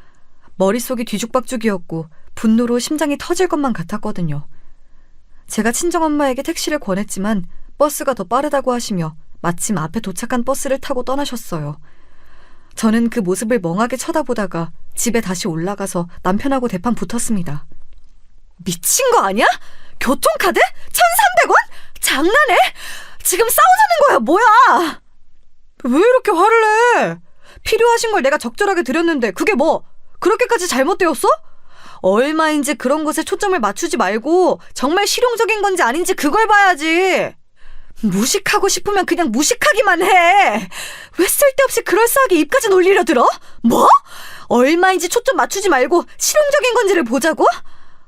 머릿속이 뒤죽박죽이었고 분노로 심장이 터질 것만 같았거든요. 제가 친정엄마에게 택시를 권했지만 버스가 더 빠르다고 하시며 마침 앞에 도착한 버스를 타고 떠나셨어요. 저는 그 모습을 멍하게 쳐다보다가 집에 다시 올라가서 남편하고 대판 붙었습니다. 미친 거 아니야? 교통카드? 1,300원? 장난해? 지금 싸우자는 거야, 뭐야? 왜 이렇게 화를 내? 필요하신 걸 내가 적절하게 드렸는데 그게 뭐 그렇게까지 잘못되었어? 얼마인지 그런 것에 초점을 맞추지 말고 정말 실용적인 건지 아닌지 그걸 봐야지. 무식하고 싶으면 그냥 무식하기만 해. 왜 쓸데없이 그럴싸하게 입까지 놀리려 들어? 뭐? 얼마인지 초점 맞추지 말고 실용적인 건지를 보자고?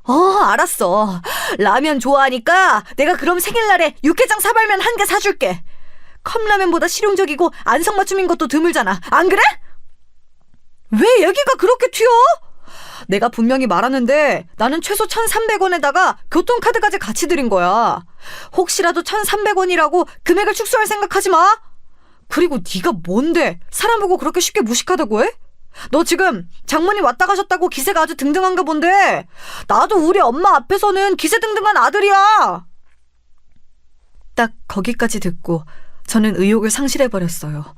알았어. 라면 좋아하니까 내가 그럼 생일날에 육개장 사발면 1개 사줄게. 컵라면보다 실용적이고 안성맞춤인 것도 드물잖아. 안 그래? 왜 얘기가 그렇게 튀어? 내가 분명히 말하는데 나는 최소 1,300원에다가 교통카드까지 같이 드린 거야. 혹시라도 1,300원이라고 금액을 축소할 생각하지 마. 그리고 네가 뭔데 사람 보고 그렇게 쉽게 무식하다고 해? 너 지금 장모님 왔다 가셨다고 기세가 아주 등등한가 본데 나도 우리 엄마 앞에서는 기세 등등한 아들이야. 딱 거기까지 듣고 저는 의욕을 상실해버렸어요.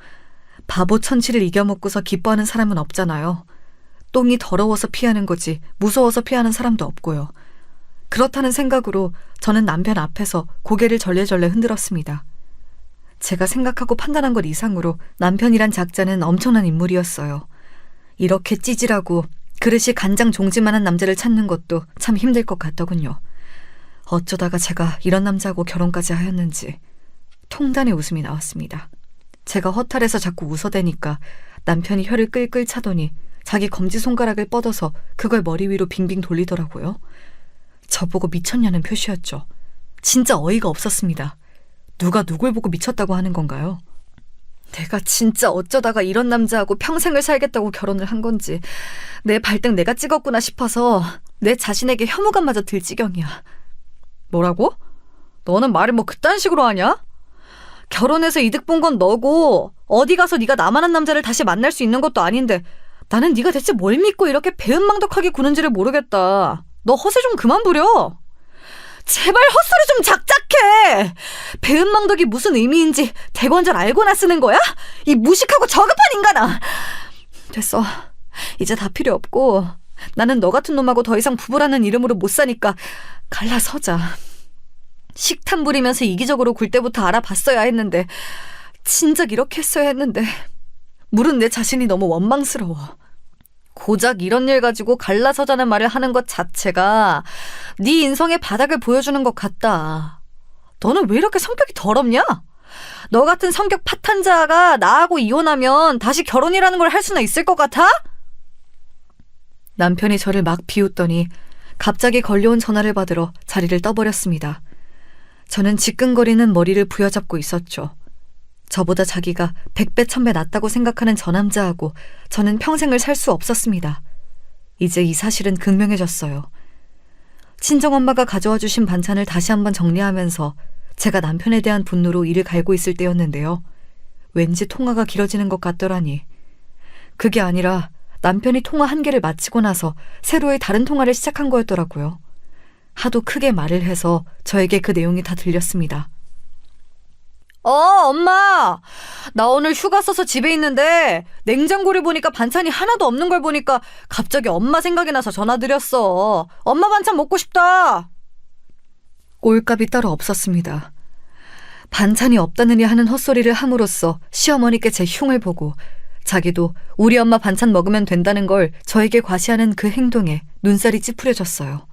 바보 천치를 이겨먹고서 기뻐하는 사람은 없잖아요. 똥이 더러워서 피하는 거지 무서워서 피하는 사람도 없고요. 그렇다는 생각으로 저는 남편 앞에서 고개를 절레절레 흔들었습니다. 제가 생각하고 판단한 것 이상으로 남편이란 작자는 엄청난 인물이었어요. 이렇게 찌질하고 그릇이 간장 종지만한 남자를 찾는 것도 참 힘들 것 같더군요. 어쩌다가 제가 이런 남자하고 결혼까지 하였는지. 통단의 웃음이 나왔습니다. 제가 허탈해서 자꾸 웃어대니까 남편이 혀를 끌끌 차더니 자기 검지손가락을 뻗어서 그걸 머리 위로 빙빙 돌리더라고요. 저보고 미쳤냐는 표시였죠. 진짜 어이가 없었습니다. 누가 누굴 보고 미쳤다고 하는 건가요? 내가 진짜 어쩌다가 이런 남자하고 평생을 살겠다고 결혼을 한 건지 내 발등 내가 찍었구나 싶어서 내 자신에게 혐오감마저 들 지경이야. 뭐라고? 너는 말을 뭐 그딴 식으로 하냐? 결혼해서 이득 본 건 너고 어디 가서 네가 나만한 남자를 다시 만날 수 있는 것도 아닌데 나는 네가 대체 뭘 믿고 이렇게 배은망덕하게 구는지를 모르겠다. 너 허세 좀 그만 부려. 제발 헛소리 좀 작작해. 배은망덕이 무슨 의미인지 대관절 알고나 쓰는 거야? 이 무식하고 저급한 인간아. 됐어. 이제 다 필요 없고 나는 너 같은 놈하고 더 이상 부부라는 이름으로 못 사니까 갈라서자. 식탐 부리면서 이기적으로 굴 때부터 알아봤어야 했는데 진작 이렇게 했어야 했는데 물은 내 자신이 너무 원망스러워. 고작 이런 일 가지고 갈라서자는 말을 하는 것 자체가 네 인성의 바닥을 보여주는 것 같다. 너는 왜 이렇게 성격이 더럽냐? 너 같은 성격 파탄자가 나하고 이혼하면 다시 결혼이라는 걸 할 수나 있을 것 같아? 남편이 저를 막 비웃더니 갑자기 걸려온 전화를 받으러 자리를 떠버렸습니다. 저는 지끈거리는 머리를 부여잡고 있었죠. 저보다 자기가 100배 1000배 낫다고 생각하는 저 남자하고 저는 평생을 살 수 없었습니다. 이제 이 사실은 극명해졌어요. 친정엄마가 가져와 주신 반찬을 다시 한번 정리하면서 제가 남편에 대한 분노로 이를 갈고 있을 때였는데요. 왠지 통화가 길어지는 것 같더라니. 그게 아니라 남편이 통화 1개를 마치고 나서 새로의 다른 통화를 시작한 거였더라고요. 하도 크게 말을 해서 저에게 그 내용이 다 들렸습니다. 엄마! 나 오늘 휴가 써서 집에 있는데 냉장고를 보니까 반찬이 하나도 없는 걸 보니까 갑자기 엄마 생각이 나서 전화드렸어. 엄마 반찬 먹고 싶다. 꼴값이 따로 없었습니다. 반찬이 없다느니 하는 헛소리를 함으로써 시어머니께 제 흉을 보고 자기도 우리 엄마 반찬 먹으면 된다는 걸 저에게 과시하는 그 행동에 눈살이 찌푸려졌어요.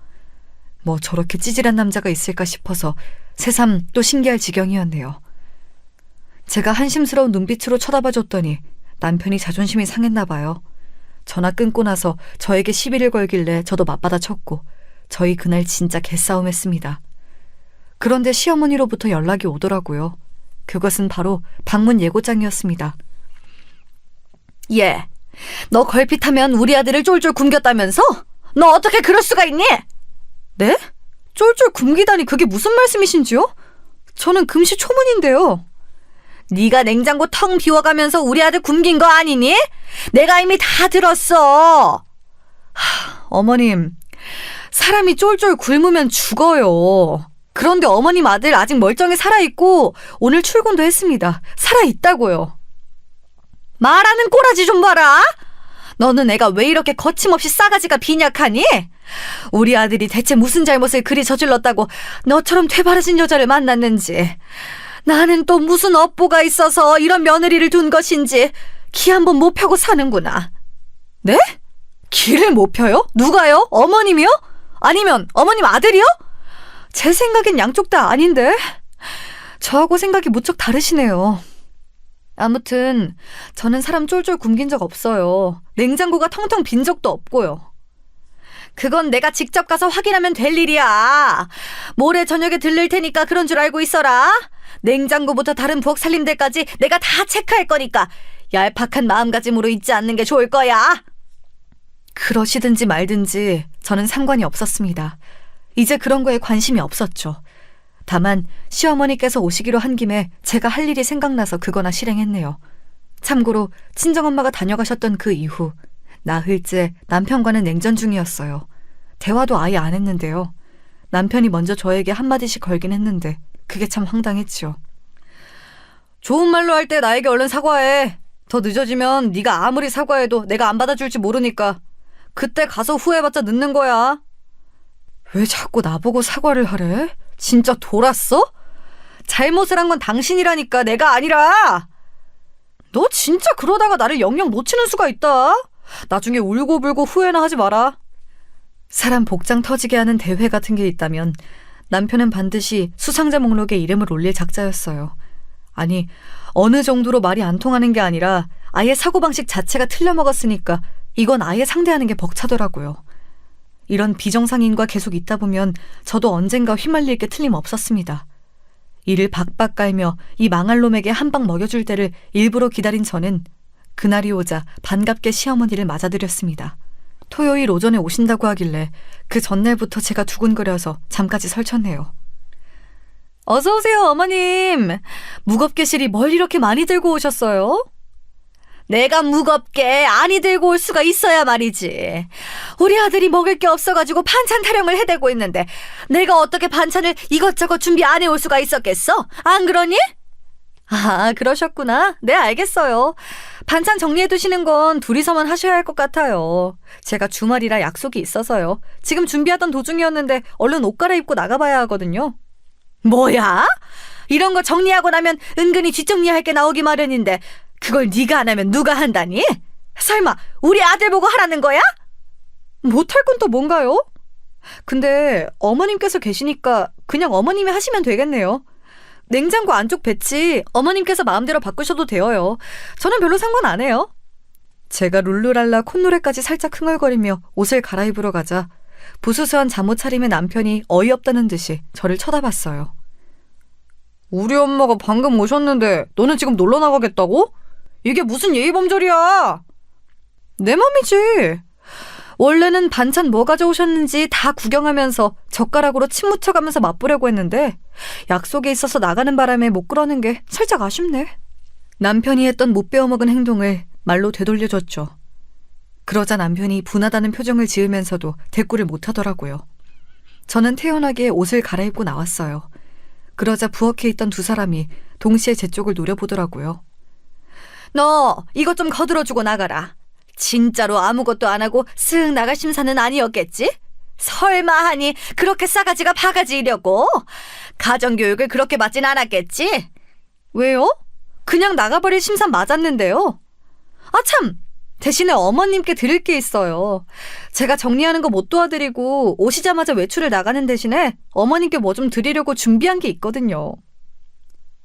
뭐 저렇게 찌질한 남자가 있을까 싶어서 새삼 또 신기할 지경이었네요. 제가 한심스러운 눈빛으로 쳐다봐줬더니 남편이 자존심이 상했나 봐요. 전화 끊고 나서 저에게 시비를 걸길래 저도 맞받아쳤고 저희 그날 진짜 개싸움했습니다. 그런데 시어머니로부터 연락이 오더라고요. 그것은 바로 방문 예고장이었습니다. 얘, 너 걸핏하면 우리 아들을 쫄쫄 굶겼다면서? 너 어떻게 그럴 수가 있니? 네? 쫄쫄 굶기다니 그게 무슨 말씀이신지요? 저는 금시초문인데요. 네가 냉장고 텅 비워가면서 우리 아들 굶긴 거 아니니? 내가 이미 다 들었어. 어머님, 사람이 쫄쫄 굶으면 죽어요. 그런데 어머님 아들 아직 멀쩡히 살아있고 오늘 출근도 했습니다. 살아있다고요. 말하는 꼬라지 좀 봐라. 너는 애가 왜 이렇게 거침없이 싸가지가 빈약하니? 우리 아들이 대체 무슨 잘못을 그리 저질렀다고 너처럼 되바라진 여자를 만났는지, 나는 또 무슨 업보가 있어서 이런 며느리를 둔 것인지 기 한번 못 펴고 사는구나. 네? 기를 못 펴요? 누가요? 어머님이요? 아니면 어머님 아들이요? 제 생각엔 양쪽 다 아닌데? 저하고 생각이 무척 다르시네요. 아무튼 저는 사람 쫄쫄 굶긴 적 없어요. 냉장고가 텅텅 빈 적도 없고요. 그건 내가 직접 가서 확인하면 될 일이야. 모레 저녁에 들릴 테니까 그런 줄 알고 있어라. 냉장고부터 다른 부엌 살림들까지 내가 다 체크할 거니까 얄팍한 마음가짐으로 있지 않는 게 좋을 거야. 그러시든지 말든지 저는 상관이 없었습니다. 이제 그런 거에 관심이 없었죠. 다만 시어머니께서 오시기로 한 김에 제가 할 일이 생각나서 그거나 실행했네요. 참고로 친정엄마가 다녀가셨던 그 이후 나흘째 남편과는 냉전 중이었어요. 대화도 아예 안 했는데요. 남편이 먼저 저에게 한마디씩 걸긴 했는데 그게 참 황당했죠. 좋은 말로 할 때 나에게 얼른 사과해. 더 늦어지면 네가 아무리 사과해도 내가 안 받아줄지 모르니까 그때 가서 후회해봤자 늦는 거야. 왜 자꾸 나보고 사과를 하래? 진짜 돌았어? 잘못을 한 건 당신이라니까 내가 아니라. 너 진짜 그러다가 나를 영영 놓치는 수가 있다. 나중에 울고불고 후회나 하지 마라. 사람 복장 터지게 하는 대회 같은 게 있다면 남편은 반드시 수상자 목록에 이름을 올릴 작자였어요. 아니, 어느 정도로 말이 안 통하는 게 아니라 아예 사고방식 자체가 틀려먹었으니까 이건 아예 상대하는 게 벅차더라고요. 이런 비정상인과 계속 있다 보면 저도 언젠가 휘말릴 게 틀림없었습니다. 이를 박박 깔며 이 망할 놈에게 한 방 먹여줄 때를 일부러 기다린 저는 그날이 오자 반갑게 시어머니를 맞아들였습니다. 토요일 오전에 오신다고 하길래 그 전날부터 제가 두근거려서 잠까지 설쳤네요. 어서 오세요, 어머님. 무겁게 실이 뭘 이렇게 많이 들고 오셨어요? 내가 무겁게 안이 들고 올 수가 있어야 말이지. 우리 아들이 먹을 게 없어가지고 반찬 타령을 해대고 있는데 내가 어떻게 반찬을 이것저것 준비 안 해올 수가 있었겠어? 안 그러니? 아, 그러셨구나. 네, 알겠어요. 반찬 정리해두시는 건 둘이서만 하셔야 할 것 같아요. 제가 주말이라 약속이 있어서요. 지금 준비하던 도중이었는데 얼른 옷 갈아입고 나가봐야 하거든요. 뭐야? 이런 거 정리하고 나면 은근히 뒷정리할 게 나오기 마련인데 그걸 네가 안 하면 누가 한다니? 설마 우리 아들 보고 하라는 거야? 못할 건 또 뭔가요? 근데 어머님께서 계시니까 그냥 어머님이 하시면 되겠네요. 냉장고 안쪽 배치 어머님께서 마음대로 바꾸셔도 되어요. 저는 별로 상관 안 해요. 제가 룰루랄라 콧노래까지 살짝 흥얼거리며 옷을 갈아입으러 가자 부스스한 잠옷 차림의 남편이 어이없다는 듯이 저를 쳐다봤어요. 우리 엄마가 방금 오셨는데 너는 지금 놀러 나가겠다고? 이게 무슨 예의범절이야? 내 맘이지. 원래는 반찬 뭐 가져오셨는지 다 구경하면서 젓가락으로 침 묻혀가면서 맛보려고 했는데 약속에 있어서 나가는 바람에 못 그러는 게 살짝 아쉽네. 남편이 했던 못 배워먹은 행동을 말로 되돌려줬죠. 그러자 남편이 분하다는 표정을 지으면서도 대꾸를 못하더라고요. 저는 태연하게 옷을 갈아입고 나왔어요. 그러자 부엌에 있던 두 사람이 동시에 제 쪽을 노려보더라고요. 너 이것 좀 거들어주고 나가라. 진짜로 아무것도 안 하고 쓱 나갈 심사는 아니었겠지? 설마 하니 그렇게 싸가지가 바가지이려고? 가정교육을 그렇게 받진 않았겠지? 왜요? 그냥 나가버릴 심사 맞았는데요. 아 참! 대신에 어머님께 드릴 게 있어요. 제가 정리하는 거 못 도와드리고 오시자마자 외출을 나가는 대신에 어머님께 뭐 좀 드리려고 준비한 게 있거든요.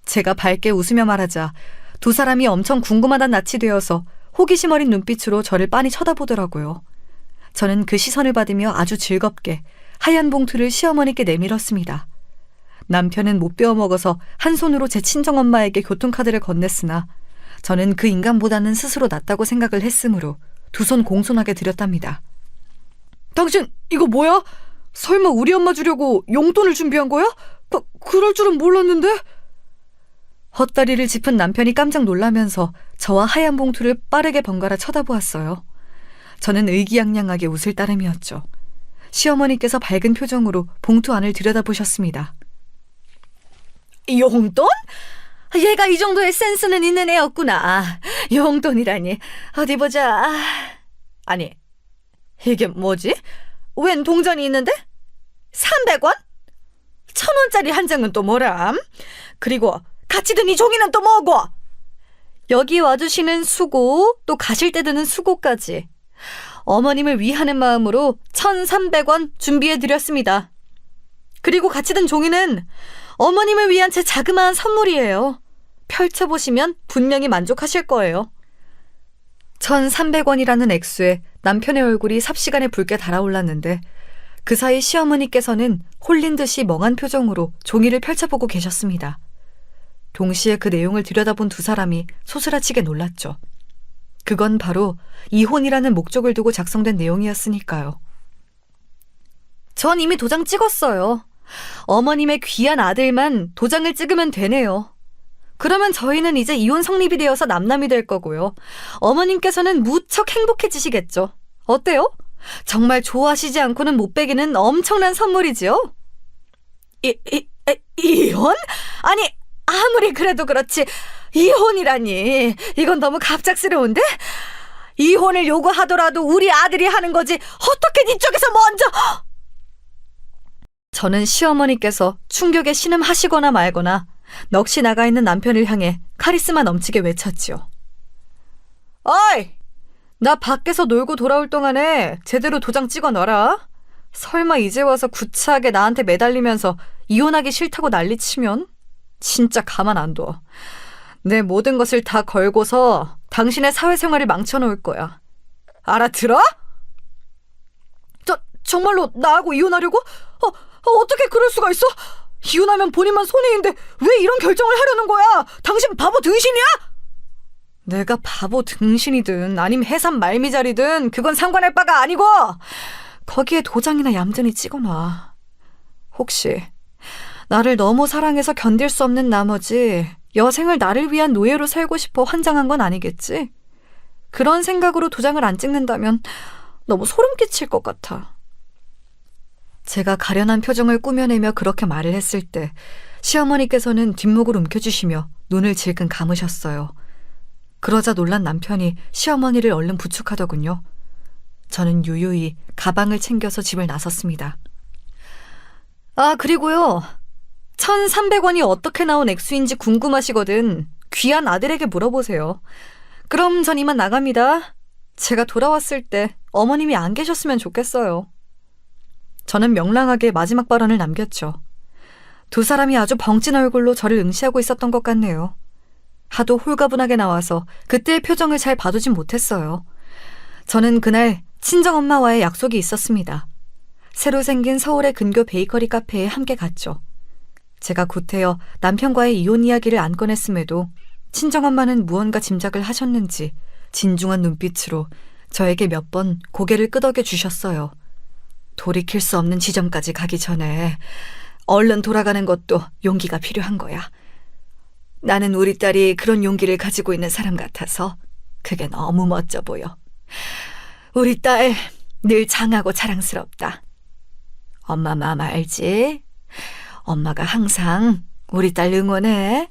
제가 밝게 웃으며 말하자 두 사람이 엄청 궁금하단 낯이 되어서 호기심 어린 눈빛으로 저를 빤히 쳐다보더라고요. 저는 그 시선을 받으며 아주 즐겁게 하얀 봉투를 시어머니께 내밀었습니다. 남편은 못 배워먹어서 한 손으로 제 친정엄마에게 교통카드를 건넸으나 저는 그 인간보다는 스스로 낫다고 생각을 했으므로 두 손 공손하게 드렸답니다. 당신 이거 뭐야? 설마 우리 엄마 주려고 용돈을 준비한 거야? 그럴 줄은 몰랐는데? 헛다리를 짚은 남편이 깜짝 놀라면서 저와 하얀 봉투를 빠르게 번갈아 쳐다보았어요. 저는 의기양양하게 웃을 따름이었죠. 시어머니께서 밝은 표정으로 봉투 안을 들여다보셨습니다. 용돈? 얘가 이 정도의 센스는 있는 애였구나. 용돈이라니. 어디 보자. 아니, 이게 뭐지? 웬 동전이 있는데? 300원? 1,000원짜리 한 장은 또 뭐람? 그리고 같이 든 이 종이는 또 뭐고? 여기 와주시는 수고, 또 가실 때 드는 수고까지. 어머님을 위하는 마음으로 1,300원 준비해드렸습니다. 그리고 같이 든 종이는 어머님을 위한 제 자그마한 선물이에요. 펼쳐보시면 분명히 만족하실 거예요. 1,300원이라는 액수에 남편의 얼굴이 삽시간에 붉게 달아올랐는데 그 사이 시어머니께서는 홀린 듯이 멍한 표정으로 종이를 펼쳐보고 계셨습니다. 동시에 그 내용을 들여다본 두 사람이 소스라치게 놀랐죠. 그건 바로 이혼이라는 목적을 두고 작성된 내용이었으니까요. 전 이미 도장 찍었어요. 어머님의 귀한 아들만 도장을 찍으면 되네요. 그러면 저희는 이제 이혼 성립이 되어서 남남이 될 거고요. 어머님께서는 무척 행복해지시겠죠. 어때요? 정말 좋아하시지 않고는 못 빼기는 엄청난 선물이지요? 이혼? 아니, 아무리 그래도 그렇지 이혼이라니. 이건 너무 갑작스러운데? 이혼을 요구하더라도 우리 아들이 하는 거지 어떻게 네 쪽에서 먼저... 저는 시어머니께서 충격에 신음하시거나 말거나 넋이 나가 있는 남편을 향해 카리스마 넘치게 외쳤지요. 어이! 나 밖에서 놀고 돌아올 동안에 제대로 도장 찍어 놔라. 설마 이제 와서 구차하게 나한테 매달리면서 이혼하기 싫다고 난리치면 진짜 가만 안 둬. 내 모든 것을 다 걸고서 당신의 사회생활을 망쳐놓을 거야. 알아들어? 정말로 나하고 이혼하려고? 어떻게 그럴 수가 있어? 이혼하면 본인만 손해인데 왜 이런 결정을 하려는 거야? 당신 바보 등신이야? 내가 바보 등신이든 아님 해삼 말미잘이든 그건 상관할 바가 아니고 거기에 도장이나 얌전히 찍어놔. 혹시 나를 너무 사랑해서 견딜 수 없는 나머지 여생을 나를 위한 노예로 살고 싶어 환장한 건 아니겠지? 그런 생각으로 도장을 안 찍는다면 너무 소름 끼칠 것 같아. 제가 가련한 표정을 꾸며내며 그렇게 말을 했을 때 시어머니께서는 뒷목을 움켜쥐시며 눈을 질끈 감으셨어요. 그러자 놀란 남편이 시어머니를 얼른 부축하더군요. 저는 유유히 가방을 챙겨서 집을 나섰습니다. 아, 그리고요. 1,300원이 어떻게 나온 액수인지 궁금하시거든 귀한 아들에게 물어보세요. 그럼 전 이만 나갑니다. 제가 돌아왔을 때 어머님이 안 계셨으면 좋겠어요. 저는 명랑하게 마지막 발언을 남겼죠. 두 사람이 아주 벙찐 얼굴로 저를 응시하고 있었던 것 같네요. 하도 홀가분하게 나와서 그때의 표정을 잘 봐두진 못했어요. 저는 그날 친정엄마와의 약속이 있었습니다. 새로 생긴 서울의 근교 베이커리 카페에 함께 갔죠. 제가 구태여 남편과의 이혼 이야기를 안 꺼냈음에도 친정엄마는 무언가 짐작을 하셨는지 진중한 눈빛으로 저에게 몇 번 고개를 끄덕여 주셨어요. 돌이킬 수 없는 지점까지 가기 전에 얼른 돌아가는 것도 용기가 필요한 거야. 나는 우리 딸이 그런 용기를 가지고 있는 사람 같아서 그게 너무 멋져 보여. 우리 딸 늘 장하고 자랑스럽다. 엄마 마음 알지? 엄마가 항상 우리 딸 응원해.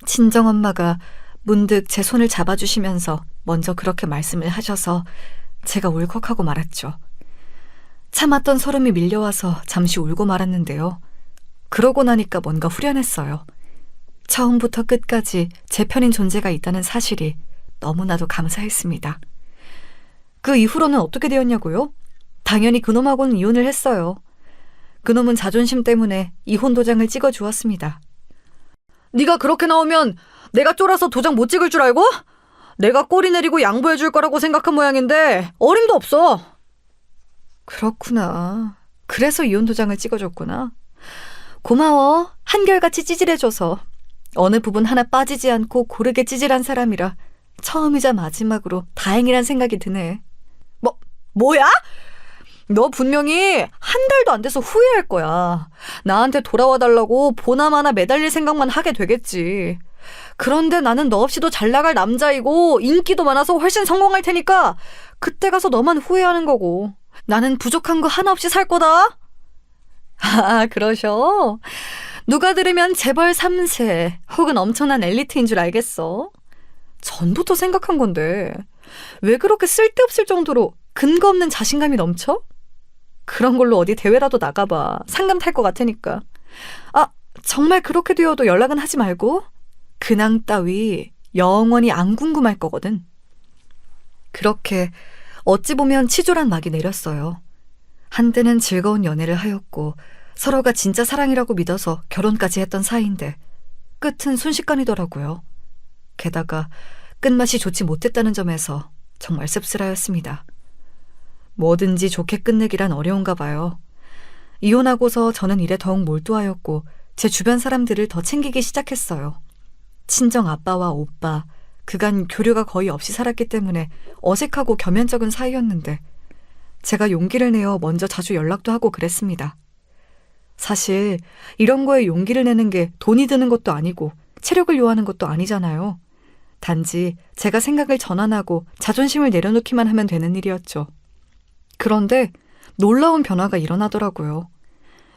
친정엄마가 문득 제 손을 잡아주시면서 먼저 그렇게 말씀을 하셔서 제가 울컥하고 말았죠. 참았던 소름이 밀려와서 잠시 울고 말았는데요. 그러고 나니까 뭔가 후련했어요. 처음부터 끝까지 제 편인 존재가 있다는 사실이 너무나도 감사했습니다. 그 이후로는 어떻게 되었냐고요? 당연히 그놈하고는 이혼을 했어요. 그놈은 자존심 때문에 이혼 도장을 찍어주었습니다. 네가 그렇게 나오면 내가 쫄아서 도장 못 찍을 줄 알고? 내가 꼬리 내리고 양보해줄 거라고 생각한 모양인데 어림도 없어. 그렇구나. 그래서 이혼 도장을 찍어줬구나. 고마워. 한결같이 찌질해줘서. 어느 부분 하나 빠지지 않고 고르게 찌질한 사람이라 처음이자 마지막으로 다행이란 생각이 드네. 뭐야? 너 분명히 한 달도 안 돼서 후회할 거야. 나한테 돌아와 달라고 보나마나 매달릴 생각만 하게 되겠지. 그런데 나는 너 없이도 잘 나갈 남자이고 인기도 많아서 훨씬 성공할 테니까 그때 가서 너만 후회하는 거고. 나는 부족한 거 하나 없이 살 거다. 아, 그러셔? 누가 들으면 재벌 3세 혹은 엄청난 엘리트인 줄 알겠어. 전부터 생각한 건데 왜 그렇게 쓸데없을 정도로 근거 없는 자신감이 넘쳐? 그런 걸로 어디 대회라도 나가봐. 상금 탈 것 같으니까. 아, 정말 그렇게 되어도 연락은 하지 말고. 근황 따위 영원히 안 궁금할 거거든. 그렇게 어찌 보면 치졸한 막이 내렸어요. 한때는 즐거운 연애를 하였고 서로가 진짜 사랑이라고 믿어서 결혼까지 했던 사이인데 끝은 순식간이더라고요. 게다가 끝맛이 좋지 못했다는 점에서 정말 씁쓸하였습니다. 뭐든지 좋게 끝내기란 어려운가 봐요. 이혼하고서 저는 일에 더욱 몰두하였고 제 주변 사람들을 더 챙기기 시작했어요. 친정 아빠와 오빠, 그간 교류가 거의 없이 살았기 때문에 어색하고 겸연쩍은 사이였는데 제가 용기를 내어 먼저 자주 연락도 하고 그랬습니다. 사실 이런 거에 용기를 내는 게 돈이 드는 것도 아니고 체력을 요하는 것도 아니잖아요. 단지 제가 생각을 전환하고 자존심을 내려놓기만 하면 되는 일이었죠. 그런데 놀라운 변화가 일어나더라고요.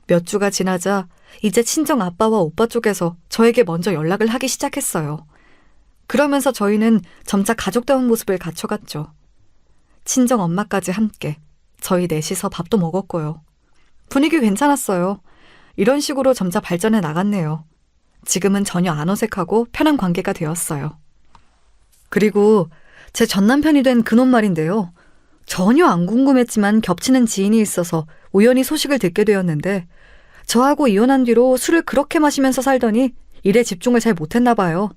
몇 주가 지나자 이제 친정 아빠와 오빠 쪽에서 저에게 먼저 연락을 하기 시작했어요. 그러면서 저희는 점차 가족다운 모습을 갖춰갔죠. 친정 엄마까지 함께 저희 넷이서 밥도 먹었고요. 분위기 괜찮았어요. 이런 식으로 점차 발전해 나갔네요. 지금은 전혀 안 어색하고 편한 관계가 되었어요. 그리고 제 전남편이 된 그놈 말인데요. 전혀 안 궁금했지만 겹치는 지인이 있어서 우연히 소식을 듣게 되었는데 저하고 이혼한 뒤로 술을 그렇게 마시면서 살더니 일에 집중을 잘 못했나 봐요.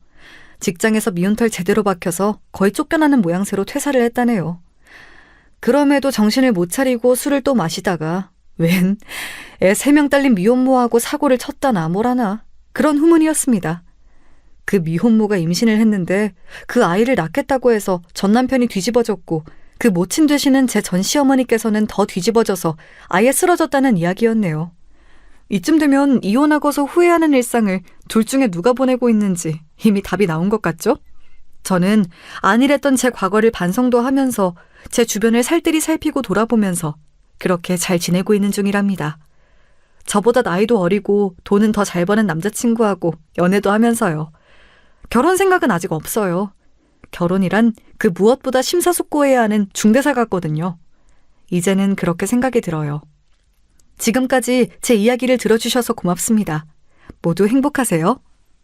직장에서 미운털 제대로 박혀서 거의 쫓겨나는 모양새로 퇴사를 했다네요. 그럼에도 정신을 못 차리고 술을 또 마시다가 웬 애 3명 딸린 미혼모하고 사고를 쳤다나 뭐라나 그런 후문이었습니다. 그 미혼모가 임신을 했는데 그 아이를 낳겠다고 해서 전 남편이 뒤집어졌고 그 모친 되시는 제 전 시어머니께서는 더 뒤집어져서 아예 쓰러졌다는 이야기였네요. 이쯤 되면 이혼하고서 후회하는 일상을 둘 중에 누가 보내고 있는지 이미 답이 나온 것 같죠? 저는 안일했던 제 과거를 반성도 하면서 제 주변을 살뜰히 살피고 돌아보면서 그렇게 잘 지내고 있는 중이랍니다. 저보다 나이도 어리고 돈은 더 잘 버는 남자친구하고 연애도 하면서요. 결혼 생각은 아직 없어요. 결혼이란 그 무엇보다 심사숙고해야 하는 중대사 같거든요. 이제는 그렇게 생각이 들어요. 지금까지 제 이야기를 들어주셔서 고맙습니다. 모두 행복하세요.